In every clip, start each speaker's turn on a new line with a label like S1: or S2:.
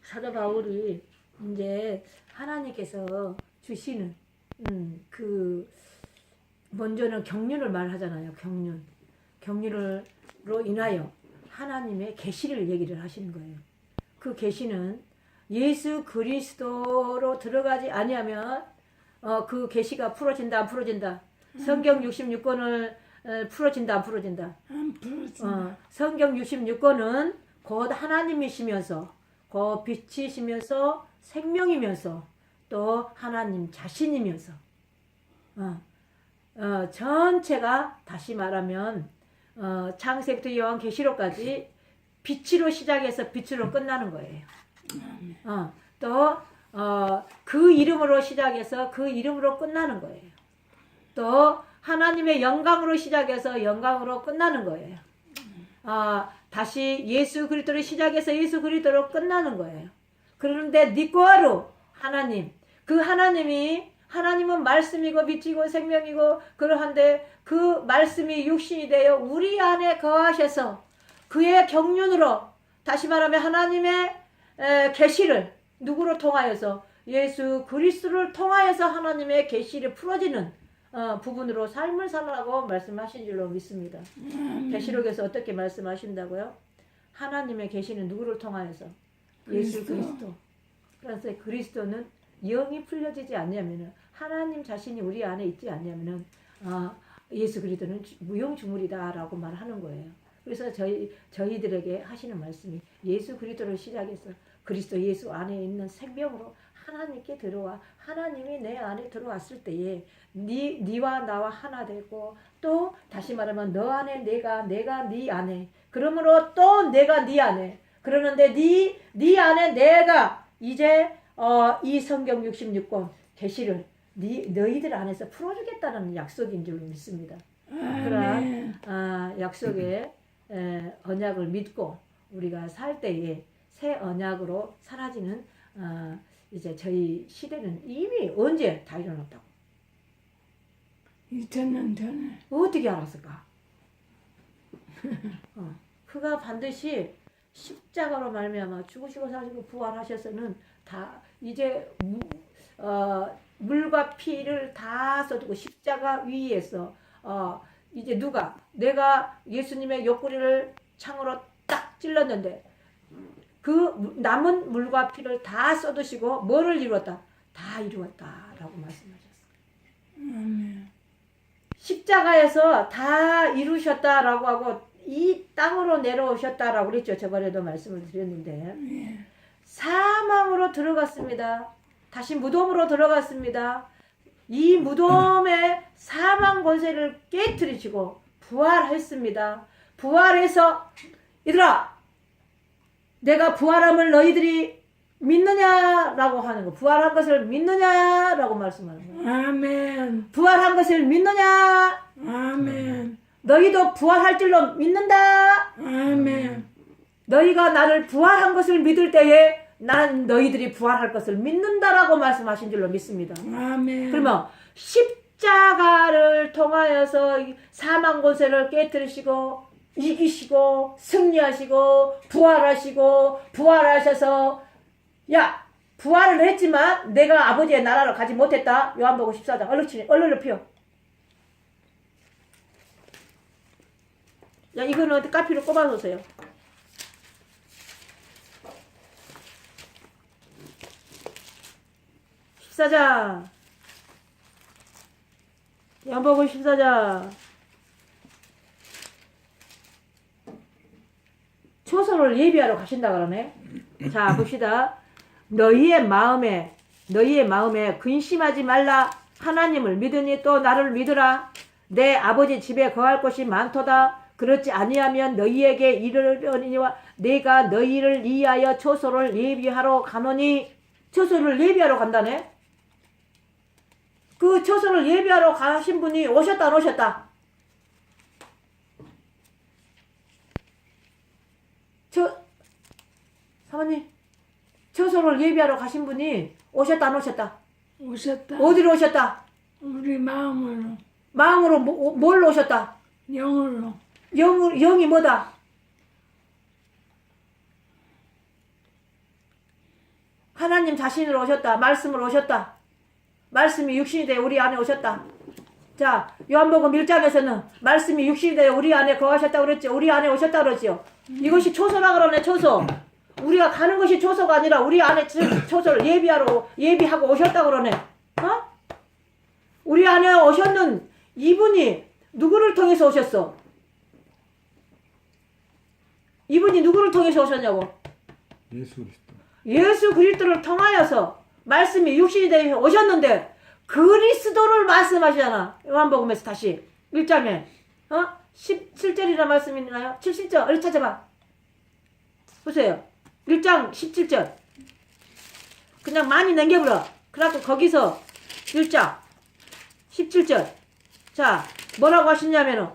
S1: 사도 바울이 이제 하나님께서 주시는 먼저는 경륜을 말하잖아요. 경륜으로 인하여 하나님의 계시를 얘기를 하시는 거예요. 그 계시는 예수 그리스도로 들어가지 아니하면 그 계시가 풀어진다 안 풀어진다. 성경 66권을 풀어진다 안 풀어진다.
S2: 안 풀어진다.
S1: 성경 66권은 곧 하나님이시면서 곧 빛이시면서 생명이면서 또 하나님 자신이면서 전체가 다시 말하면 창세기부터 요한계시록까지 빛으로 시작해서 빛으로 끝나는 거예요. 또 그 이름으로 시작해서 그 이름으로 끝나는 거예요. 또 하나님의 영광으로 시작해서 영광으로 끝나는 거예요. 다시 예수 그리스도로 시작해서 예수 그리스도로 끝나는 거예요. 그런데 니꼬아로 하나님, 그 하나님은 말씀이고 빛이고 생명이고 그러한데 그 말씀이 육신이 되어 우리 안에 거하셔서 그의 경륜으로 다시 말하면 하나님의 계시를 누구로 통하여서 예수 그리스도를 통하여서 하나님의 계시를 풀어지는 부분으로 삶을 살라고 말씀하신 줄로 믿습니다. 계시록에서 어떻게 말씀하신다고요? 하나님의 계시는 누구를 통하여서? 예수 그리스도. 그래서 그리스도는 영이 풀려지지 않냐면은 하나님 자신이 우리 안에 있지 않냐면은 예수 그리스도는 무용주물이다라고 말하는 거예요. 그래서 저희들에게 하시는 말씀이 예수 그리스도를 시작해서 그리스도 예수 안에 있는 생명으로 하나님께 들어와 하나님이 내 안에 들어왔을 때에 니와 나와 하나 되고 또 다시 말하면 너 안에 내가 네 안에 그러므로 또 내가 네 안에 그러는데 네 안에 내가 이제 이 성경 66권 계시를 너희들 안에서 풀어주겠다는 약속인 줄 믿습니다. 그런 약속의 언약을 믿고 우리가 살 때에 새 언약으로 사라지는 이제 저희 시대는 이미 언제 다 일어났다고?
S2: 2000년 전에.
S1: 어떻게 알았을까? 그가 반드시 십자가로 말미암아 죽으시고 사시고 부활하셔서는 다 이제 물과 피를 다 써두고 십자가 위에서 이제 내가 예수님의 옆구리를 창으로 딱 찔렀는데 그 남은 물과 피를 다 써두시고 뭐를 이루었다? 다 이루었다라고 말씀하셨어요. 십자가에서 다 이루셨다라고 하고 이 땅으로 내려오셨다라고 그랬죠. 저번에도 말씀을 드렸는데 사망으로 들어갔습니다. 다시 무덤으로 들어갔습니다. 이 무덤의 사망 권세를 깨뜨리시고 부활했습니다. 부활해서 얘들아 내가 부활함을 너희들이 믿느냐라고 하는 거. 부활한 것을 믿느냐라고 말씀하는 거예요.
S2: 아멘.
S1: 부활한 것을 믿느냐?
S2: 아멘.
S1: 너희도 부활할 줄로 믿는다?
S2: 아멘.
S1: 너희가 나를 부활한 것을 믿을 때에 난 너희들이 부활할 것을 믿는다라고 말씀하신 줄로 믿습니다.
S2: 아멘.
S1: 그러면 십자가를 통하여서 사망 권세를 깨뜨리시고 이기시고 승리하시고 부활하셔서 야 부활을 했지만 내가 아버지의 나라로 가지 못했다. 요한복음 14장 얼른 피워. 야 이거는 카피로 꼽아놓으세요. 14장 요한복음 14장 초소를 예비하러 가신다 그러네. 자 봅시다. 너희의 마음에 근심하지 말라. 하나님을 믿으니 또 나를 믿으라. 내 아버지 집에 거할 곳이 많도다. 그렇지 아니하면 너희에게 이르려니와 내가 너희를 위하여 초소를 예비하러 가노니. 초소를 예비하러 간다네. 그 초소를 예비하러 가신 분이 오셨다 안 오셨다? 사모님 초소를 예비하러 가신 분이 오셨다 안 오셨다?
S2: 오셨다.
S1: 어디로 오셨다?
S2: 우리 마음으로.
S1: 마음으로 뭘로 오셨다?
S2: 영으로.
S1: 영이 뭐다? 하나님 자신으로 오셨다. 말씀으로 오셨다. 말씀이 육신이 되어 우리 안에 오셨다. 자, 요한복음 1장에서는 말씀이 육신이 되어 우리 안에 거하셨다 그랬죠. 우리 안에 오셨다 그러죠. 이것이 초소라 그러네. 초소. 우리가 가는 것이 초소가 아니라 우리 안에 초소를 예비하고 오셨다 그러네. 어? 우리 안에 오셨는 이분이 누구를 통해서 오셨어? 이분이 누구를 통해서 오셨냐고?
S3: 예수 그리스도.
S1: 예수 그리스도를 통하여서 말씀이 육신이 되어 오셨는데 그리스도를 말씀하시잖아. 요한복음에서 다시 1장에 17절이라 말씀이 있나요? 17절 어디 찾아봐. 보세요. 1장 17절 그냥 많이 남겨버려. 그래갖고 거기서 1장 17절 자 뭐라고 하시냐면은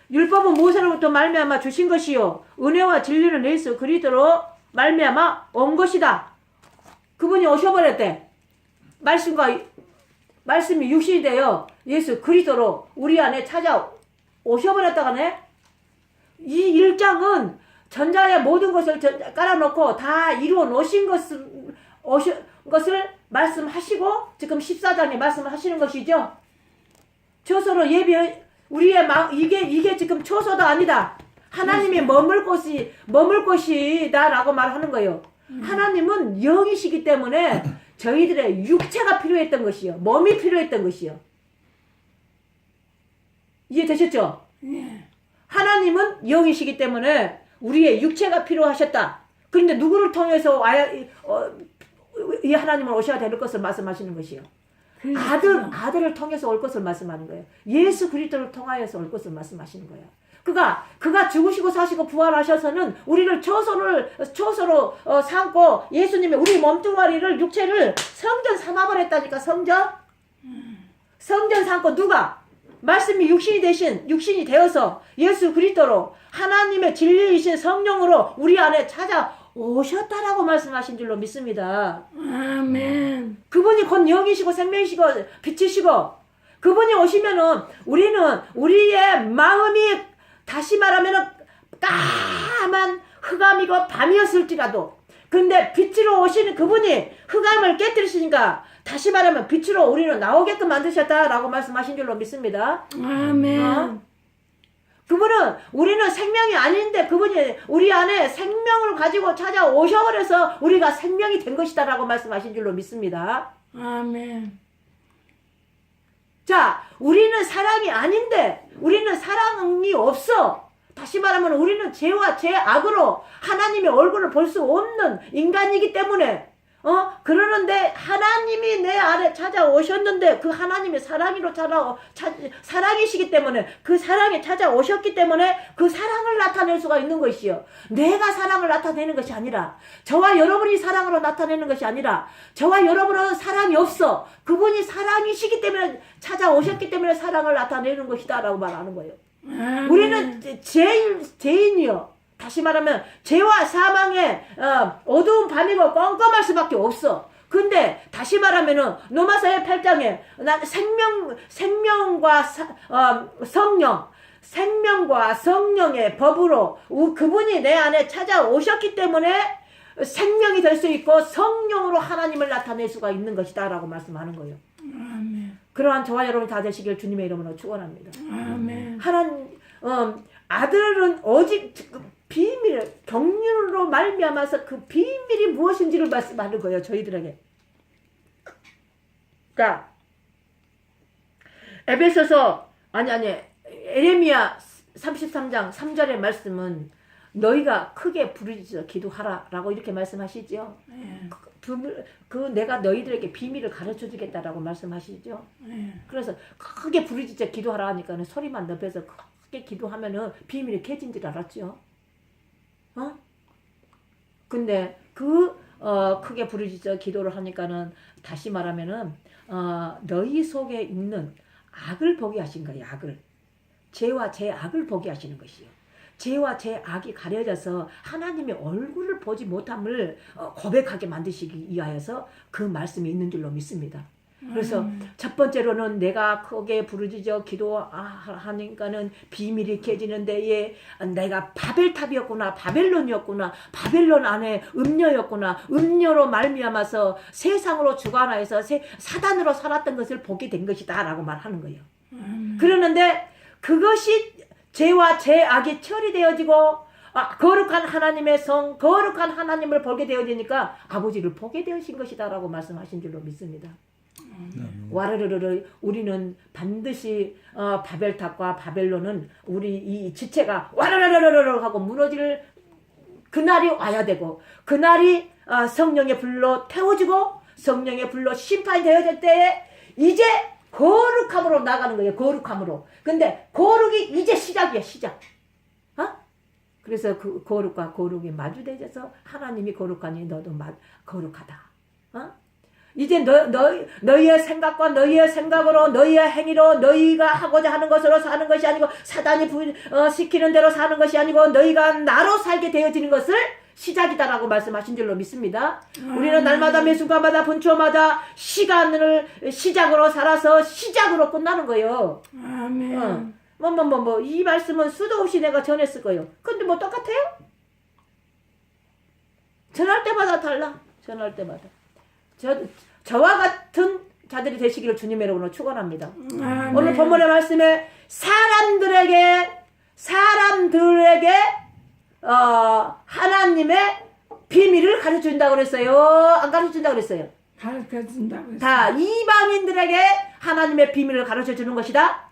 S1: 율법은 모세로부터 말미암아 주신 것이요 은혜와 진리는 예수 그리스도로 말미암아 온 것이다. 그분이 오셔버렸대. 말씀이 육신이 되어 예수 그리스도로 우리 안에 찾아오셔버렸다가네. 이 1장은 전자의 모든 것을 깔아놓고 다 이루어 놓으신 것을 말씀하시고 지금 14장에 말씀을 하시는 것이죠. 초소로 우리의 마음 이게 지금 초소도 아니다. 하나님이 머물 곳이다라고 말하는 거예요. 하나님은 영이시기 때문에 저희들의 육체가 필요했던 것이요. 몸이 필요했던 것이요. 이해되셨죠?
S2: 예.
S1: 하나님은 영이시기 때문에 우리의 육체가 필요하셨다. 그런데 누구를 통해서 이 하나님은 오셔야 될 것을 말씀하시는 것이요. 아들을 통해서 올 것을 말씀하는 거예요. 예수 그리스도를 통하여서 올 것을 말씀하시는 거예요. 그가 죽으시고 사시고 부활하셔서는 우리를 초소로 삼고 예수님이 우리 몸뚱아리를 육체를 성전 삼아버렸다니까. 성전 삼고 누가 말씀이 육신이 되어서 예수 그리스도로 하나님의 진리이신 성령으로 우리 안에 찾아오셨다라고 말씀하신 줄로 믿습니다.
S2: 아멘.
S1: 그분이 곧 영이시고 생명이시고 빛이시고 그분이 오시면은 우리는 우리의 마음이 다시 말하면은 까만 흑암이고 밤이었을지라도 근데 빛으로 오시는 그분이 흑암을 깨뜨리시니까 다시 말하면 빛으로 우리는 나오게끔 만드셨다라고 말씀하신 줄로 믿습니다.
S2: 아멘.
S1: 우리는 생명이 아닌데 그분이 우리 안에 생명을 가지고 찾아오셔버려서 우리가 생명이 된 것이다라고 말씀하신 줄로 믿습니다.
S2: 아멘.
S1: 자, 우리는 사랑이 아닌데 우리는 사랑이 없어. 다시 말하면 우리는 죄와 죄악으로 하나님의 얼굴을 볼 수 없는 인간이기 때문에 그러는데 하나님이 내 안에 찾아오셨는데 그 하나님의 사랑이시기 때문에 그 사랑이 찾아오셨기 때문에 그 사랑을 나타낼 수가 있는 것이요. 내가 사랑을 나타내는 것이 아니라 저와 여러분이 사랑으로 나타내는 것이 아니라 저와 여러분은 사랑이 없어. 그분이 사랑이시기 때문에 찾아오셨기 때문에 사랑을 나타내는 것이다 라고 말하는 거예요.
S2: 아멘.
S1: 우리는 죄인이요. 다시 말하면 죄와 사망의 어두운 밤이고 껌껌할 수밖에 없어. 근데 다시 말하면은 로마서의 8장에 난 생명과 성령의 법으로 그분이 내 안에 찾아오셨기 때문에 생명이 될 수 있고 성령으로 하나님을 나타낼 수가 있는 것이다 라고 말씀하는 거예요.
S2: 아멘.
S1: 그러한 저와 여러분이 다 되시길 주님의 이름으로 축원합니다.
S2: 아멘.
S1: 아들은 오직 비밀을 경륜으로 말미암아서 그 비밀이 무엇인지를 말씀하는 거예요. 저희들에게. 그러니까 에레미야 33장 3절의 말씀은 너희가 크게 부르짖어 기도하라 라고 이렇게 말씀하시죠.
S2: 예.
S1: 내가 너희들에게 비밀을 가르쳐 주겠다라고 말씀하시죠.
S2: 예.
S1: 그래서 크게 부르짖어 기도하라 하니까 소리만 높여서 크게 기도하면은 비밀이 깨진 줄 알았죠. 근데 크게 부르짖어 기도를 하니까는 다시 말하면은 너희 속에 있는 악을 보게 하신 거예요. 악을. 죄와 죄악을 보게 하시는 것이요. 죄와 죄악이 가려져서 하나님의 얼굴을 보지 못함을 고백하게 만드시기 위하여서 그 말씀이 있는 줄로 믿습니다. 그래서 첫 번째로는 내가 크게 부르짖어 기도하니까는 비밀이 깨지는데 예, 내가 바벨탑이었구나, 바벨론이었구나, 바벨론 안에 음녀였구나, 음녀로 말미암아서 세상으로 주관하여서 사단으로 살았던 것을 보게 된 것이다 라고 말하는 거예요. 그러는데 그것이 죄와 죄악이 처리되어지고 거룩한 하나님의 성, 거룩한 하나님을 보게 되어지니까 아버지를 보게 되어진 것이다 라고 말씀하신 줄로 믿습니다. 와르르르 우리는 반드시 바벨탑과 바벨론은 우리 이 지체가 와르르르르 하고 무너질 그날이 와야 되고, 그날이 성령의 불로 태워지고 성령의 불로 심판이 되어질 때에 이제 거룩함으로 나가는 거예요. 거룩함으로. 근데 거룩이 이제 시작이야, 시작. 그래서 그 거룩과 거룩이 마주대져서 하나님이 거룩하니 너도 거룩하다. 이제 너희의 생각과 너희의 생각으로, 너희의 행위로, 너희가 하고자 하는 것으로 사는 것이 아니고, 사단이 시키는 대로 사는 것이 아니고, 너희가 나로 살게 되어지는 것을 시작이다라고 말씀하신 줄로 믿습니다. 우리는 날마다 매 순간마다 분초마다 시작으로 살아서 시작으로 끝나는 거예요.
S2: 아멘.
S1: 이 말씀은 수도 없이 내가 전했을 거예요. 근데 뭐 똑같아요? 전할 때마다 달라. 전할 때마다. 저와 같은 자들이 되시기를 주님의 이름으로 축원합니다. 오늘 본문의 말씀에 사람들에게 하나님의 비밀을 가르쳐준다고 그랬어요? 안 가르쳐준다고 그랬어요?
S2: 가르쳐준다고 했어요.
S1: 다 이방인들에게 하나님의 비밀을 가르쳐주는 것이다.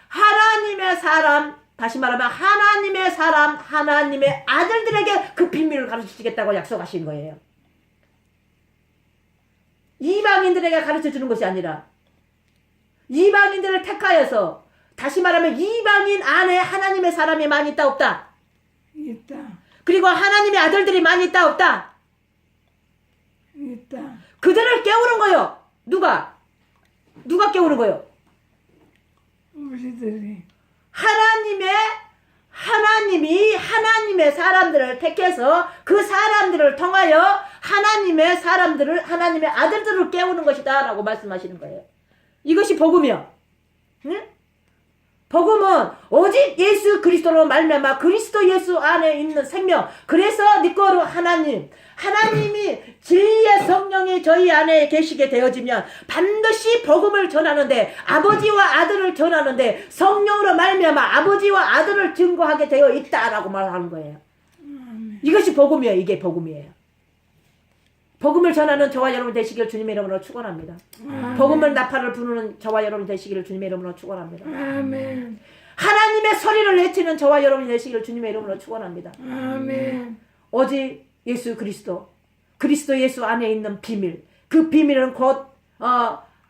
S1: 하나님의 사람, 다시 말하면 하나님의 사람, 하나님의 아들들에게 그 비밀을 가르치시겠다고 약속하신 거예요. 이방인들에게 가르쳐주는 것이 아니라 이방인들을 택하여서, 다시 말하면 이방인 안에 하나님의 사람이 많이 있다 없다?
S2: 있다.
S1: 그리고 하나님의 아들들이 많이 있다 없다?
S2: 있다.
S1: 그들을 깨우는 거요. 누가 깨우는 거요?
S2: 우리들이.
S1: 하나님이 하나님의 사람들을 택해서 그 사람들을 통하여 하나님의 아들들을 깨우는 것이다 라고 말씀하시는 거예요. 이것이 복음이요. 응? 복음은 오직 예수 그리스도로 말미암아 그리스도 예수 안에 있는 생명. 그래서 니꺼로 하나님이 진리의 성령이 저희 안에 계시게 되어지면 반드시 복음을 전하는데, 아버지와 아들을 전하는데 성령으로 말미암아 아버지와 아들을 증거하게 되어 있다라고 말하는 거예요. 이것이 복음이에요. 이게 복음이에요. 복음을 전하는 저와 여러분 되시기를 주님의 이름으로 축원합니다. 복음을 나팔을 부르는 저와 여러분 되시기를 주님의 이름으로 축원합니다.
S2: 아멘.
S1: 하나님의 소리를 외치는 저와 여러분 되시기를 주님의 이름으로 축원합니다.
S2: 아멘.
S1: 오직 예수 그리스도 예수 안에 있는 비밀, 그 비밀은 곧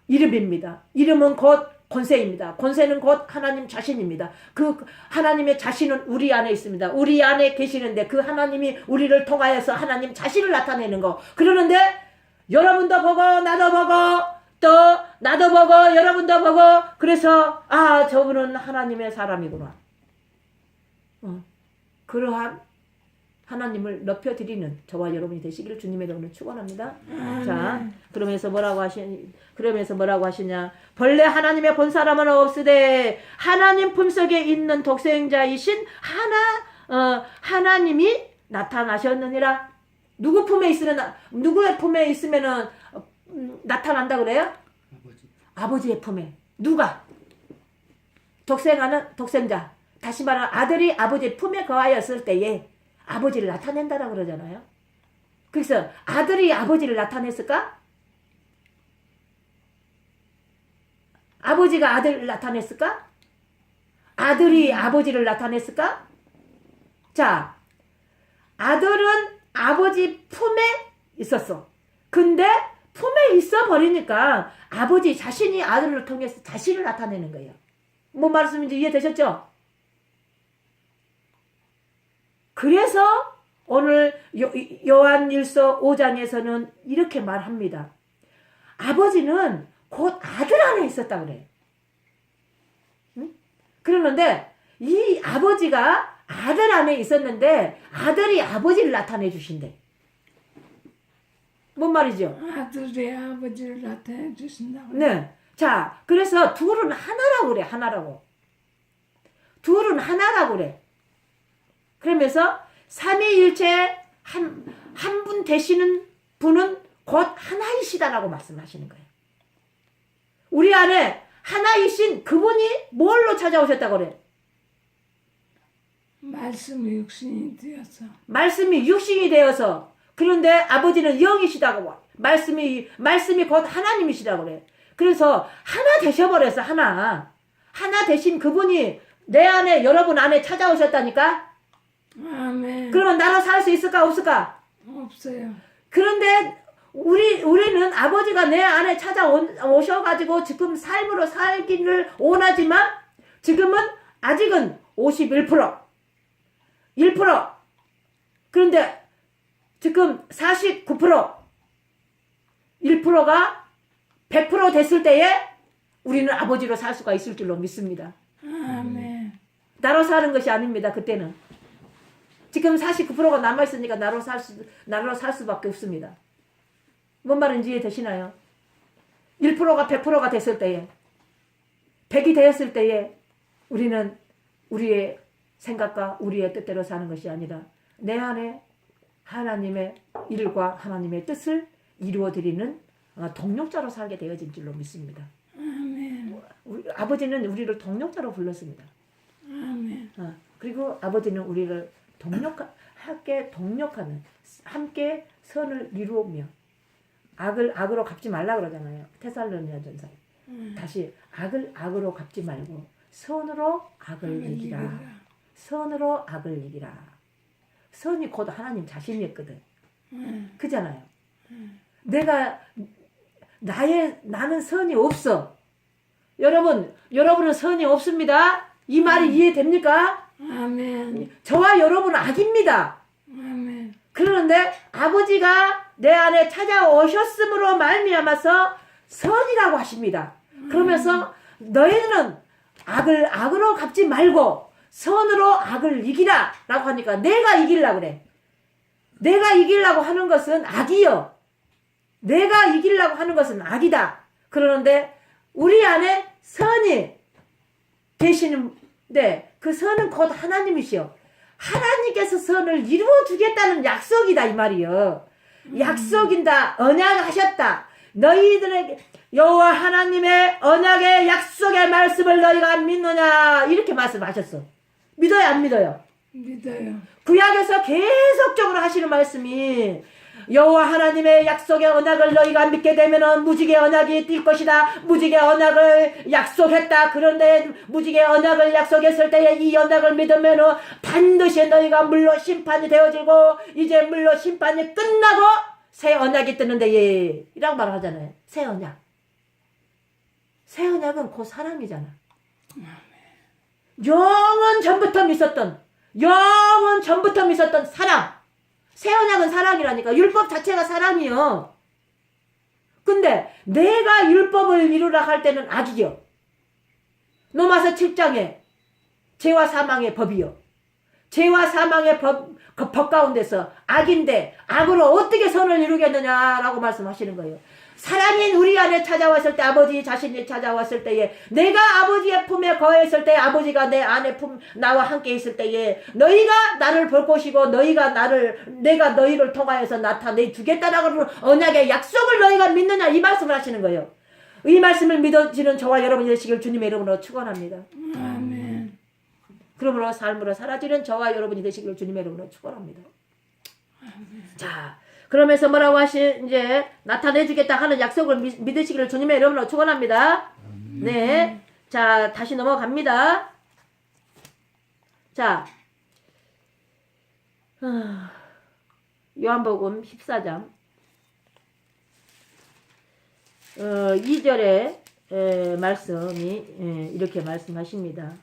S1: 이름입니다. 이름은 곧 권세입니다. 권세는 곧 하나님 자신입니다. 그 하나님의 자신은 우리 안에 있습니다. 우리 안에 계시는데 그 하나님이 우리를 통하여서 하나님 자신을 나타내는 거. 그러는데 여러분도 보고 나도 보고 또 나도 보고 여러분도 보고, 그래서 저분은 하나님의 사람이구나. 그러한 하나님을 높여드리는 저와 여러분이 되시기를 주님의 이름으로 축원합니다. 자, 그러면서 뭐라고 하시냐? 본래 하나님의 본 사람은 없으되 하나님 품속에 있는 독생자이신 하나님이 나타나셨느니라. 누구의 품에 있으면은 나타난다 그래요? 아버지의 품에. 누가? 독생자. 다시 말하면 아들이 아버지의 품에 거하였을 때에 아버지를 나타낸다라고 그러잖아요. 그래서 아들이 아버지를 나타냈을까? 아버지가 아들을 나타냈을까? 아들이 아버지를 나타냈을까? 자, 아들은 아버지 품에 있었어. 근데 품에 있어 버리니까 아버지 자신이 아들을 통해서 자신을 나타내는 거예요. 뭔 말씀인지 이해되셨죠? 그래서 오늘 요한일서 5장에서는 이렇게 말합니다. 아버지는 곧 아들 안에 있었다 그래. 응? 그러는데 이 아버지가 아들 안에 있었는데 아들이 아버지를 나타내 주신대. 뭔 말이죠?
S2: 아들이 아버지를 나타내 주신다고.
S1: 네. 자, 그래서 둘은 하나라고 그래, 하나라고. 둘은 하나라고 그래. 그러면서 삼위일체 한 분 되시는 분은 곧 하나이시다라고 말씀하시는 거예요. 우리 안에 하나이신 그분이 뭘로 찾아오셨다고 그래?
S2: 말씀이 육신이 되어서.
S1: 말씀이 육신이 되어서. 그런데 아버지는 영이시다고. 말씀이 곧 하나님이시다고 그래. 그래서 하나 되셔버려서 하나 되신 그분이 내 안에, 여러분 안에 찾아오셨다니까?
S2: 아멘.
S1: 그러면 나로 살 수 있을까 없을까?
S2: 없어요.
S1: 그런데 우리는 아버지가 내 안에 찾아오셔가지고 지금 삶으로 살기를 원하지만 지금은 아직은 51%, 1%. 그런데 지금 49%, 1%가 100% 됐을 때에 우리는 아버지로 살 수가 있을 줄로 믿습니다.
S2: 아멘.
S1: 나로 사는 것이 아닙니다. 그때는. 지금 49%가 남아있으니까 나로 살 수밖에 없습니다. 뭔 말인지 이해되시나요? 1%가 100%가 됐을 때에, 100이 되었을 때에 우리는 우리의 생각과 우리의 뜻대로 사는 것이 아니라 내 안에 하나님의 일과 하나님의 뜻을 이루어드리는 동력자로 살게 되어진 줄로 믿습니다.
S2: 아멘.
S1: 아버지는 우리를 동력자로 불렀습니다.
S2: 아멘.
S1: 그리고 아버지는 우리를 함께 동력하는, 함께 선을 이루며 악을 악으로 갚지 말라 그러잖아요. 테살로니가전서에. 다시 악을 악으로 갚지 말고 선으로 악을 이기라. 선으로 악을 이기라. 선이 곧 하나님 자신이었거든. 그잖아요. 나는 선이 없어. 여러분은 선이 없습니다. 이 말이 이해됩니까?
S2: 아멘.
S1: 저와 여러분은 악입니다.
S2: 아멘.
S1: 그러는데 아버지가 내 안에 찾아오셨음으로 말미암아서 선이라고 하십니다. 그러면서 너희는 악을 악으로 갚지 말고 선으로 악을 이기라 라고 하니까 내가 이기려고 그래. 내가 이기려고 하는 것은 악이요. 내가 이기려고 하는 것은 악이다. 그러는데 우리 안에 선이 계시는데 그 선은 곧 하나님이시여. 하나님께서 선을 이루어 주겠다는 약속이다 이 말이요. 약속인다. 언약하셨다. 너희들에게 여호와 하나님의 언약의 약속의 말씀을 너희가 믿느냐 이렇게 말씀하셨어. 믿어요 안 믿어요?
S2: 믿어요.
S1: 구약에서 계속적으로 하시는 말씀이 여호와 하나님의 약속의 언약을 너희가 믿게 되면은 무지개 언약이 뛸 것이다. 무지개 언약을 약속했다. 그런데 무지개 언약을 약속했을 때에 이 언약을 믿으면은 반드시 너희가 물로 심판이 되어지고 이제 물로 심판이 끝나고 새 언약이 뜨는데 예 이라고 말하잖아요. 새 언약. 새 언약은 곧 사랑이잖아. 영원 전부터 믿었던 사랑. 새 언약은 사랑이라니까. 율법 자체가 사랑이요. 근데 내가 율법을 이루라 할 때는 악이요. 로마서 7장에 죄와 사망의 법이요. 죄와 사망의 법 가운데서 악인데 악으로 어떻게 선을 이루겠느냐라고 말씀하시는 거예요. 사랑인 우리 안에 찾아왔을 때, 아버지 자신이 찾아왔을 때에, 내가 아버지의 품에 거했을 때, 아버지가 내 안에 나와 함께 있을 때에, 너희가 나를 볼 것이고, 내가 너희를 통하여서 나타내 주겠다라고 언약의 약속을 너희가 믿느냐, 이 말씀을 하시는 거예요. 이 말씀을 믿어지는 저와 여러분이 되시길 주님의 이름으로 축원합니다.
S2: 아멘.
S1: 그러므로 삶으로 사라지는 저와 여러분이 되시길 주님의 이름으로 축원합니다. 자, 그러면서 뭐라고 이제 나타내주겠다 하는 약속을 믿으시기를 주님의 이름으로 축원합니다. 네, 자 다시 넘어갑니다. 자, 요한복음 14장 2절의 말씀이 이렇게 말씀하십니다.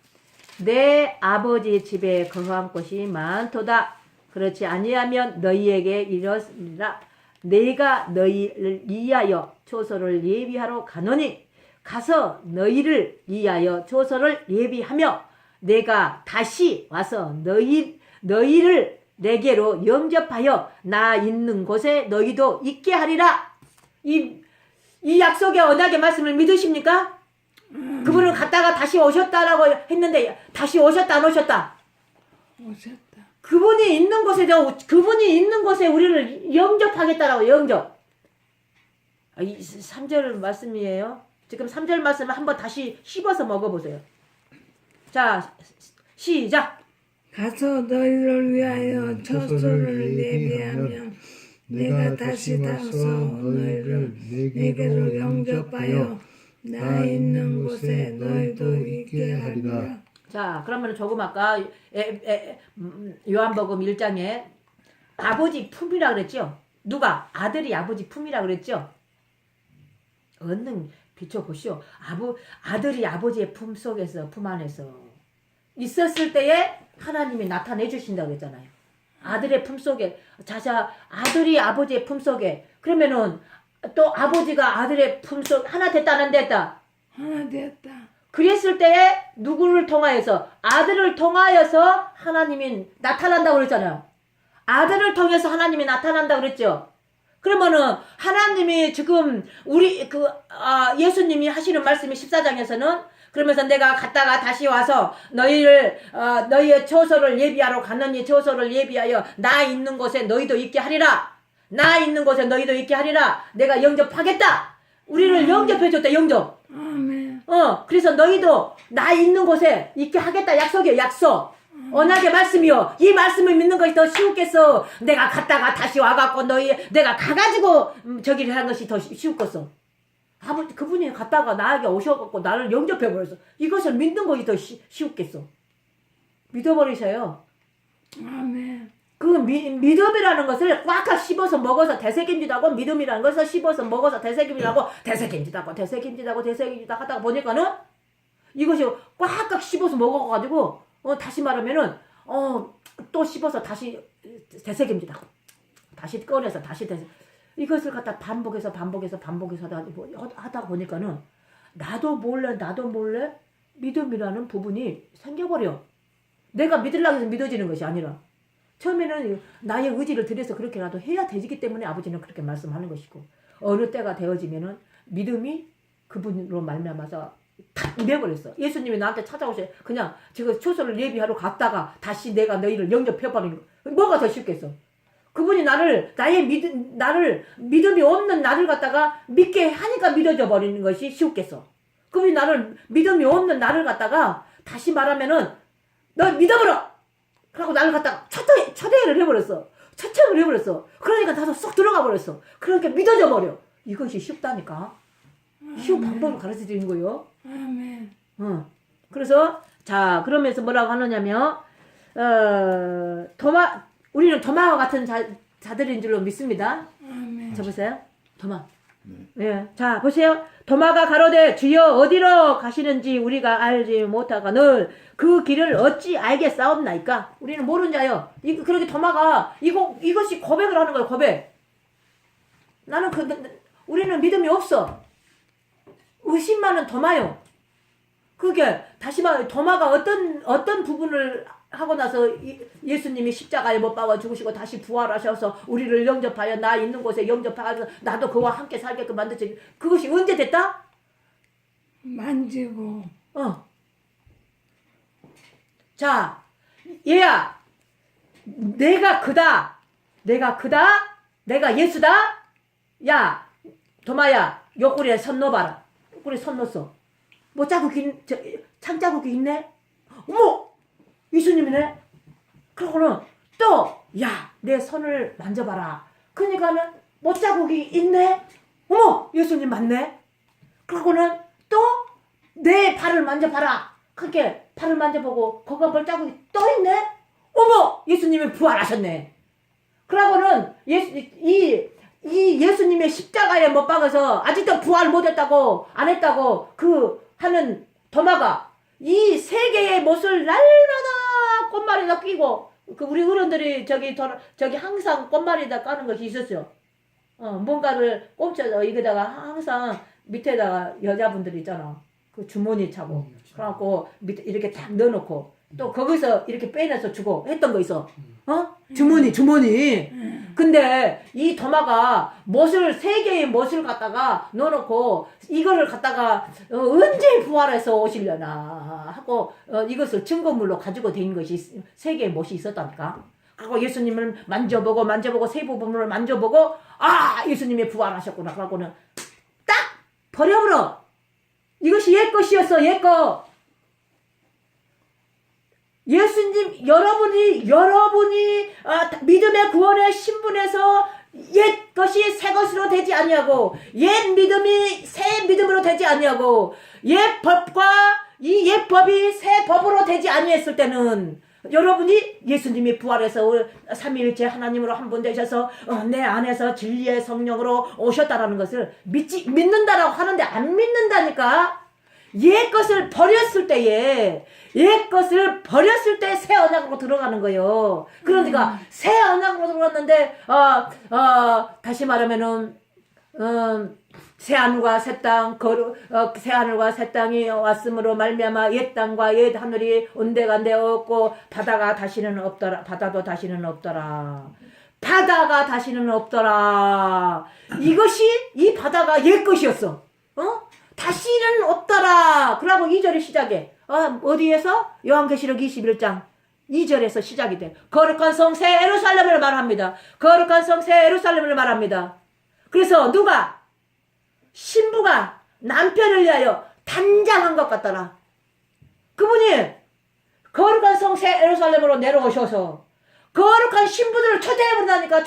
S1: 내 아버지 집에 거한 곳이 많도다. 그렇지 아니하면 너희에게 이르리라. 내가 너희를 위하여 초소를 예비하러 가노니 가서 너희를 위하여 초소를 예비하며 내가 다시 와서 너희를 내게로 영접하여 나 있는 곳에 너희도 있게 하리라. 이 약속의 언약의 말씀을 믿으십니까? 그분은 갔다가 다시 오셨다라고 했는데 다시 오셨다 안 오셨다?
S2: 오셨다.
S1: 그분이 있는 곳에 우리를 영접하겠다라고 영접. 이 3절 말씀이에요. 지금 3절 말씀을 한번 다시 씹어서 먹어보세요. 자, 시작.
S2: 가서 너희를 위하여 처소를 예비하며 내가 다시 나서 너희를 내게로 영접하여 나 있는 곳에 너희도 있게 하리라.
S1: 자, 그러면 조금 아까 요한복음 1장에 아버지 품이라 그랬죠? 누가? 아들이 아버지 품이라 그랬죠? 얻는 비춰보시오. 아들이 아버지의 품 속에서, 품 안에서 있었을 때에 하나님이 나타내 주신다고 했잖아요. 아들의 품 속에, 아들이 아버지의 품 속에, 그러면은 또 아버지가 아들의 품 속, 하나 됐다, 안 됐다?
S2: 하나 되었다.
S1: 그랬을 때에 누구를 통하여서? 아들을 통하여서 하나님이 나타난다고 그랬잖아요. 아들을 통해서 하나님이 나타난다고 그랬죠. 그러면은 하나님이 지금 예수님이 하시는 말씀이 14장에서는 그러면서 내가 갔다가 다시 와서 너희의 처소를 예비하러 갔느니 처소를 예비하여 나 있는 곳에 너희도 있게 하리라. 나 있는 곳에 너희도 있게 하리라. 내가 영접하겠다. 우리를 영접해줬다. 영접.
S2: 아멘.
S1: 그래서 너희도 나 있는 곳에 있게 하겠다. 약속이요. 약속. 언약의 말씀이요. 이 말씀을 믿는 것이 더 쉬웠겠어. 내가 갔다가 다시 와갖고 내가 가가지고 저기를 하는 것이 더 쉬웠겠어. 그분이 갔다가 나에게 오셔갖고 나를 영접해버렸어. 이것을 믿는 것이 더 쉬웠겠어. 믿어버리셔요.
S2: 아멘.
S1: 그 믿음이라는 것을 꽉꽉 씹어서 먹어서 되새김질하고 믿음이라는 것을 씹어서 먹어서 되새김질하고 되새김질하고 하다가 보니까는 이것이 꽉꽉 씹어서 먹어가지고 다시 말하면은 또 씹어서 다시 되새김질하고 다시 꺼내서 다시 이것을 갖다 반복해서 하다 보니까는 나도 몰래 믿음이라는 부분이 생겨버려. 내가 믿으려고 해서 믿어지는 것이 아니라 처음에는 나의 의지를 들여서 그렇게라도 해야 되기 때문에 아버지는 그렇게 말씀하는 것이고 어느 때가 되어지면은 믿음이 그분으로 말미암아서 탁 임해버렸어. 예수님이 나한테 찾아오셔. 그냥 제가 초소를 예비하러 갔다가 다시 내가 너희를 영접해버리는 거. 뭐가 더 쉽겠어? 그분이 나를 믿음이 없는 나를 갖다가 믿게 하니까 믿어져 버리는 것이 쉬웠겠어. 그분이 믿음이 없는 나를 갖다가 다시 말하면은 너 믿어버려! 그러고 나를 갖다가 초대를 해버렸어. 초청을 해버렸어. 그러니까 나도 쏙 들어가 버렸어. 그러니까 믿어져 버려. 이것이 쉽다니까. 쉬운 방법을 가르쳐 드리는 거예요.
S2: 아멘.
S1: 그래서 그러면서 뭐라고 하느냐면 우리는 도마와 같은 자들인 줄로 믿습니다.
S2: 아멘.
S1: 자 보세요. 도마. 예. 자 보세요. 도마가 가로되 주여 어디로 가시는지 우리가 알지 못하거늘 그 길을 어찌 알겠사옵나이까. 우리는 모르는 자요. 그렇게 도마가 이것이 고백을 하는 거예요. 고백. 나는 우리는 믿음이 없어. 의심 많은 도마요. 그게 다시 말해 도마가 어떤 부분을 하고 나서 예수님이 십자가에 못 박아 죽으시고 다시 부활하셔서 우리를 영접하여 나 있는 곳에 영접하여 나도 그와 함께 살게끔 만드시. 그것이 언제 됐다?
S2: 만지고.
S1: 자, 얘야, 내가 그다. 내가 예수다. 야, 도마야, 옆구리에 손 넣어봐라. 옆구리에 손 넣었어. 뭐 창자국이 있네? 어머! 예수님이네? 그러고는 또, 야, 내 손을 만져봐라. 그러니까는 못자국이 있네? 어머! 예수님 맞네? 그러고는 또, 내 발을 만져봐라. 그렇게 발을 만져보고, 거기가 볼자국이 또 있네? 어머! 예수님이 부활하셨네. 그러고는 이 예수님의 십자가에 못 박아서 아직도 부활 못했다고, 안 했다고, 하는 도마가 이 세 개의 못을 날마다 꽃말에다 끼고 우리 어른들이 저기 항상 꽃말에다 까는 것이 있었죠. 뭔가를 꼼쳐서 이거다가 항상 밑에다가 여자분들 있잖아. 그 주머니 차고 그래갖고 밑에 이렇게 딱 넣어놓고 또 거기서 이렇게 빼내서 주고 했던 거 있어. 주머니. 근데 이 도마가 세 개의 못을 갖다가 넣어놓고 이거를 갖다가 언제 부활해서 오시려나 하고 이것을 증거물로 가지고 다닌 것이 세 개의 못이 있었다니까. 그리고 예수님을 만져보고 세 부분을 만져보고 예수님이 부활하셨구나. 그러고는 딱 버려버려. 이것이 옛 것이었어. 옛 거. 예수님 여러분이 믿음의 구원의 신분에서 옛 것이 새 것으로 되지 아니하고 옛 믿음이 새 믿음으로 되지 아니하고 옛 법과 이 옛 법이 새 법으로 되지 아니했을 때는 여러분이 예수님이 부활해서 삼위일체 하나님으로 한 분 되셔서 내 안에서 진리의 성령으로 오셨다라는 것을 믿는다라고 하는데 안 믿는다니까. 옛 것을 버렸을 때에 새 언약으로 들어가는 거예요. 그러니까 새 언약으로 들어갔는데 다시 말하면은 새 하늘과 새 땅 새 하늘과 새 땅이 왔으므로 말미암아 옛 땅과 옛 하늘이 온데간데 없고 바다가 다시는 없더라. 바다도 다시는 없더라. 바다가 다시는 없더라. 이 바다가 옛 것이었어. 다시는 없더라. 그러고 2절이 시작해. 어디에서? 요한계시록 21장 2절에서 시작이 돼. 거룩한 성 새 예루살렘을 말합니다. 거룩한 성 새 예루살렘을 말합니다. 그래서 누가? 신부가 남편을 위하여 단장한 것 같더라. 그분이 거룩한 성 새 예루살렘으로 내려오셔서 거룩한 신부들을 초대해버린다니까.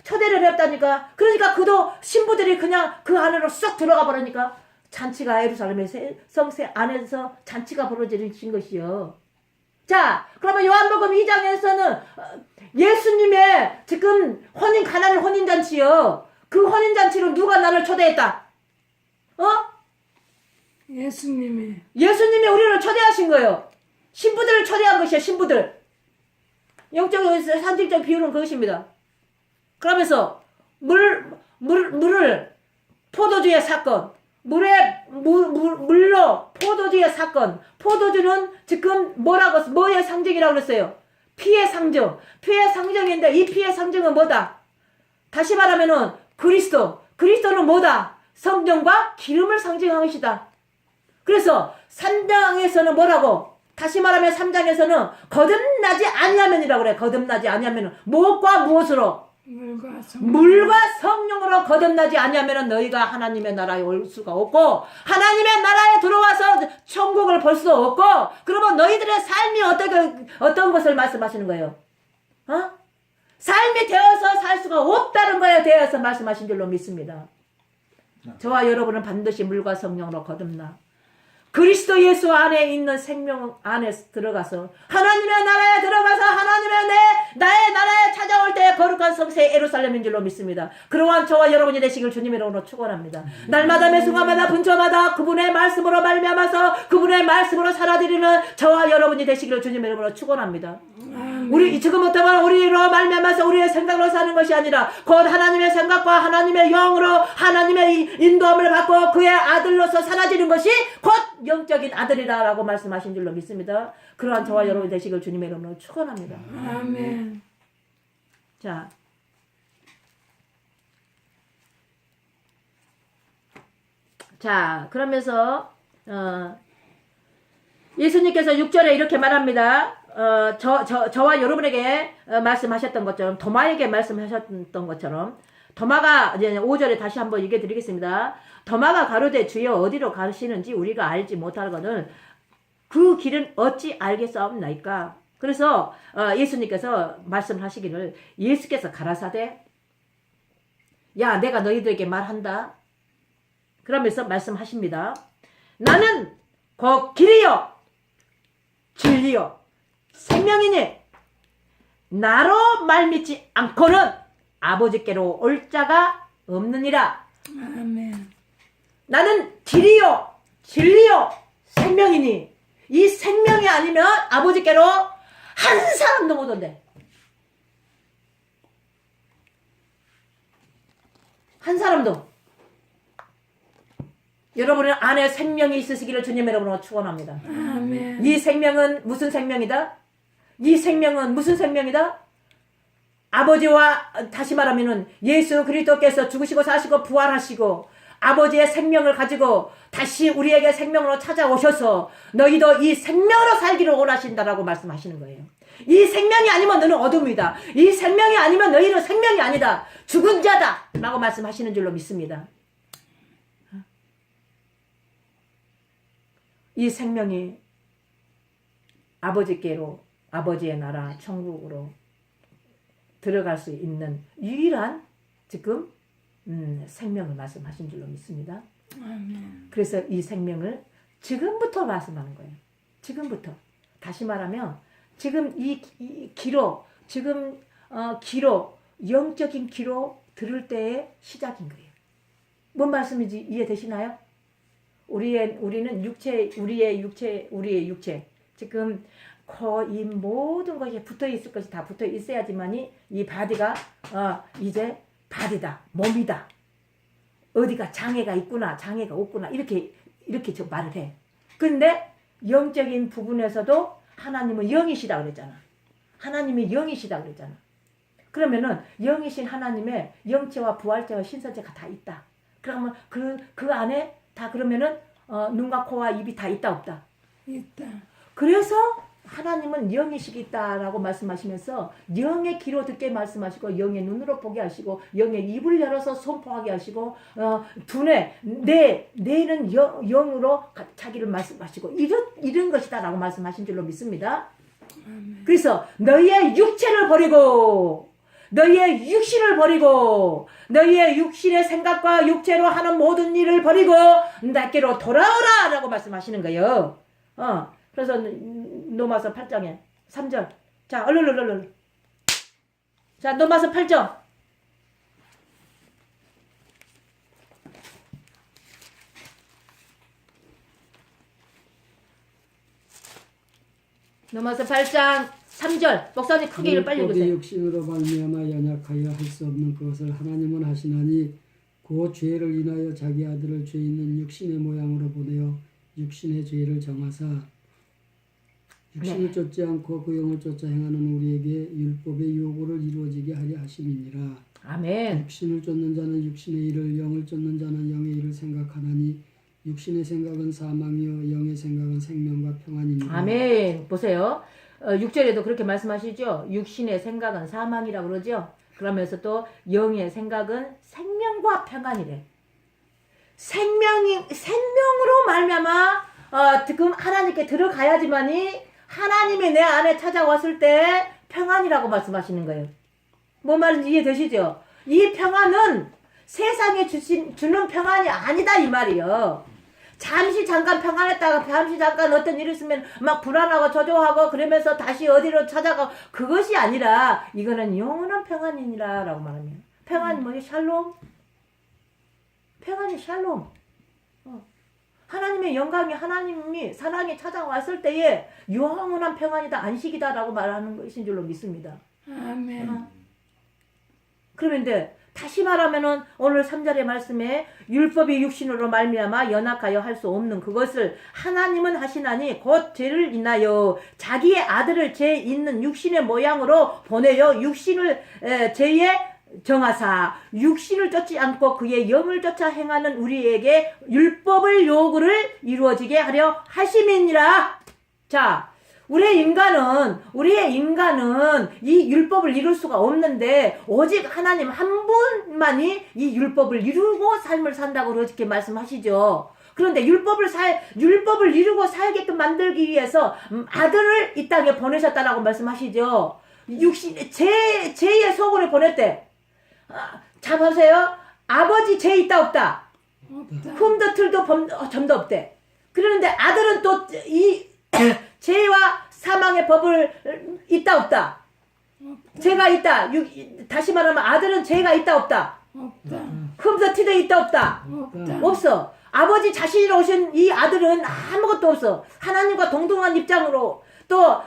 S1: 초대를 했다니까. 그러니까 그도 신부들이 그냥 그 안으로 쏙 들어가 버리니까 잔치가 예루살렘의 성세 안에서 잔치가 벌어지는 것이요. 자, 그러면 요한복음 2장에서는 예수님의 지금 가나안 혼인잔치요. 그 혼인잔치로 누가 나를 초대했다?
S2: 예수님이
S1: 우리를 초대하신 거예요. 신부들을 초대한 것이에요. 신부들. 영적 산질적 비유는 그것입니다. 그러면서 물을 포도주의 사건, 물로 포도주의 사건. 포도주는 지금 뭐의 상징이라고 그랬어요? 피의 상징. 피의 상징인데 이 피의 상징은 뭐다? 다시 말하면은 그리스도는 뭐다? 성령과 기름을 상징한 것이다. 그래서 3장에서는 뭐라고? 다시 말하면 3장에서는 거듭나지 아니하면이라고 그래. 거듭나지 아니하면은 무엇과 무엇으로? 물과 성령으로 거듭나지 아니하면 너희가 하나님의 나라에 올 수가 없고 하나님의 나라에 들어와서 천국을 볼 수 없고 그러면 너희들의 삶이 어떤 것을 말씀하시는 거예요? 삶이 되어서 살 수가 없다는 거에 대해서 말씀하신 줄로 믿습니다. 저와 여러분은 반드시 물과 성령으로 거듭나 그리스도 예수 안에 있는 생명 안에 들어가서 하나님의 나라에 들어가서 나의 나라에 찾아올 때 거룩한 성세 예루살렘인 줄로 믿습니다. 그러한 저와 여러분이 되시길 주님의 이름으로 축원합니다. 날마다 매순간마다 분초마다 그분의 말씀으로 말미암아서 그분의 말씀으로 살아드리는 저와 여러분이 되시기를 주님의 이름으로 축원합니다. 우리 지금부터는 우리로 말미암아서 우리의 생각으로 사는 것이 아니라 곧 하나님의 생각과 하나님의 영으로 하나님의 인도함을 받고 그의 아들로서 살아지는 것이 곧 영적인 아들이라고 말씀하신 줄로 믿습니다. 그러한 저와 여러분 되시길 주님의 이름으로 축원합니다.
S2: 아멘.
S1: 자, 그러면서 예수님께서 6절에 이렇게 말합니다. 저와 여러분에게 말씀하셨던 것처럼 도마에게 말씀하셨던 것처럼 도마가 이제 5절에 다시 한번 얘기해 드리겠습니다. 도마가 가로되 주여 어디로 가시는지 우리가 알지 못하거든 그 길은 어찌 알겠사옵나이까. 그래서 예수님께서 말씀하시기를 예수께서 가라사대 야 내가 너희들에게 말한다. 그러면서 말씀하십니다. 나는 곧 길이요 진리요 생명이니 나로 말미지 않고는 아버지께로 올 자가 없느니라.
S2: 아멘.
S1: 나는 길이요 진리요 생명이니 이 생명이 아니면 아버지께로 한 사람도 못 온대. 한 사람도. 여러분 안에 생명이 있으시기를 주님 여러분으로 축원합니다.
S2: 아멘.
S1: 이 생명은 무슨 생명이다? 이 생명은 무슨 생명이다? 아버지와 다시 말하면은 예수 그리스도께서 죽으시고 사시고 부활하시고 아버지의 생명을 가지고 다시 우리에게 생명으로 찾아오셔서 너희도 이 생명으로 살기를 원하신다라고 말씀하시는 거예요. 이 생명이 아니면 너는 어둠이다. 이 생명이 아니면 너희는 생명이 아니다. 죽은 자다 라고 말씀하시는 줄로 믿습니다. 이 생명이 아버지께로 아버지의 나라 천국으로 들어갈 수 있는 유일한 지금 생명을 말씀하신 줄로 믿습니다.
S2: 아멘.
S1: 그래서 이 생명을 지금부터 말씀하는 거예요. 지금부터. 다시 말하면 지금 이 기로 지금 기로 영적인 기로 들을 때의 시작인 거예요. 뭔 말씀인지 이해되시나요? 우리는 우리의 육체 지금 거의 모든 것이 붙어 있을 것이 다 붙어 있어야지만이 이 바디가 이제 바디다, 몸이다. 어디가 장애가 있구나, 장애가 없구나 이렇게 저 말을 해. 근데 영적인 부분에서도 하나님은 영이시다 그랬잖아. 하나님이 영이시다 그랬잖아. 그러면은 영이신 하나님의 영체와 부활체와 신선체가 다 있다. 그러면 그 안에 다 그러면은 눈과 코와 입이 다 있다 없다.
S2: 있다.
S1: 그래서 하나님은 영이시겠다라고 말씀하시면서 영의 귀로 듣게 말씀하시고 영의 눈으로 보게 하시고 영의 입을 열어서 선포하게 하시고 뇌는 영으로 자기를 말씀하시고 이런 것이다라고 말씀하신 줄로 믿습니다. 그래서 너희의 육체를 버리고 너희의 육신을 버리고 너희의 육신의 생각과 육체로 하는 모든 일을 버리고 나께로 돌아오라 라고 말씀하시는 거예요. 그래서 로마서 8장에 3절. 자, 얼른. 자, 로마서 8장. 로마서 8장 3절. 목사님 크게 빨리
S3: 율법이
S1: 읽으세요.
S3: 육신으로 말미암아 연약하여 할 수 없는 그것을 하나님은 하시나니 그 죄를 인하여 자기 아들을 죄 있는 육신의 모양으로 보내어 육신의 죄를 정하사 육신을 쫓지 않고 그 영을 쫓아 행하는 우리에게 율법의 요구를 이루어지게 하려 하심이니라.
S1: 아멘.
S3: 육신을 쫓는 자는 육신의 일을 영을 쫓는 자는 영의 일을 생각하나니 육신의 생각은 사망이요 영의 생각은 생명과 평안이니라.
S1: 아멘. 보세요. 6절에도 그렇게 말씀하시죠. 육신의 생각은 사망이라고 그러죠. 그러면서 또 영의 생각은 생명과 평안이래. 생명으로 말미암아 지금 하나님께 들어가야지만이 하나님이 내 안에 찾아왔을 때 평안이라고 말씀하시는 거예요. 뭔 말인지 이해되시죠? 이 평안은 세상에 주는 평안이 아니다 이 말이에요. 잠시 잠깐 평안했다가 잠시 잠깐 어떤 일이 있으면 막 불안하고 저조하고 그러면서 다시 어디로 찾아가 그것이 아니라 이거는 영원한 평안이니라 라고 말합니다. 평안이 뭐지? 샬롬? 평안이 샬롬. 하나님의 영광이 하나님이 사랑이 찾아왔을 때에 영원한 평안이다 안식이다 라고 말하는 것인 줄로 믿습니다.
S2: 아멘.
S1: 그런데 다시 말하면은 오늘 3절의 말씀에 율법이 육신으로 말미암아 연약하여 할 수 없는 그것을 하나님은 하시나니 곧 죄를 인하여 자기의 아들을 죄 있는 육신의 모양으로 보내어 육신을 죄에 정하사 육신을 쫓지 않고 그의 영을 쫓아 행하는 우리에게 율법의 요구를 이루어지게 하려 하심이니라. 자, 우리의 인간은 이 율법을 이룰 수가 없는데 오직 하나님 한 분만이 이 율법을 이루고 삶을 산다고 그렇게 말씀하시죠. 그런데 율법을 이루고 살게끔 만들기 위해서 아들을 이 땅에 보내셨다라고 말씀하시죠. 죄의 속으로 보냈대. 자 보세요. 아버지 죄 있다 없다?
S2: 없다.
S1: 흠도 틀도 점도 없대. 그러는데 아들은 또 이 죄와 사망의 법을 있다 없다? 죄가 있다. 다시 말하면 아들은 죄가 있다 없다?
S2: 없다.
S1: 흠도 티도 있다 없다?
S2: 없다.
S1: 없어. 아버지 자신으로 오신 이 아들은 아무것도 없어. 하나님과 동등한 입장으로 또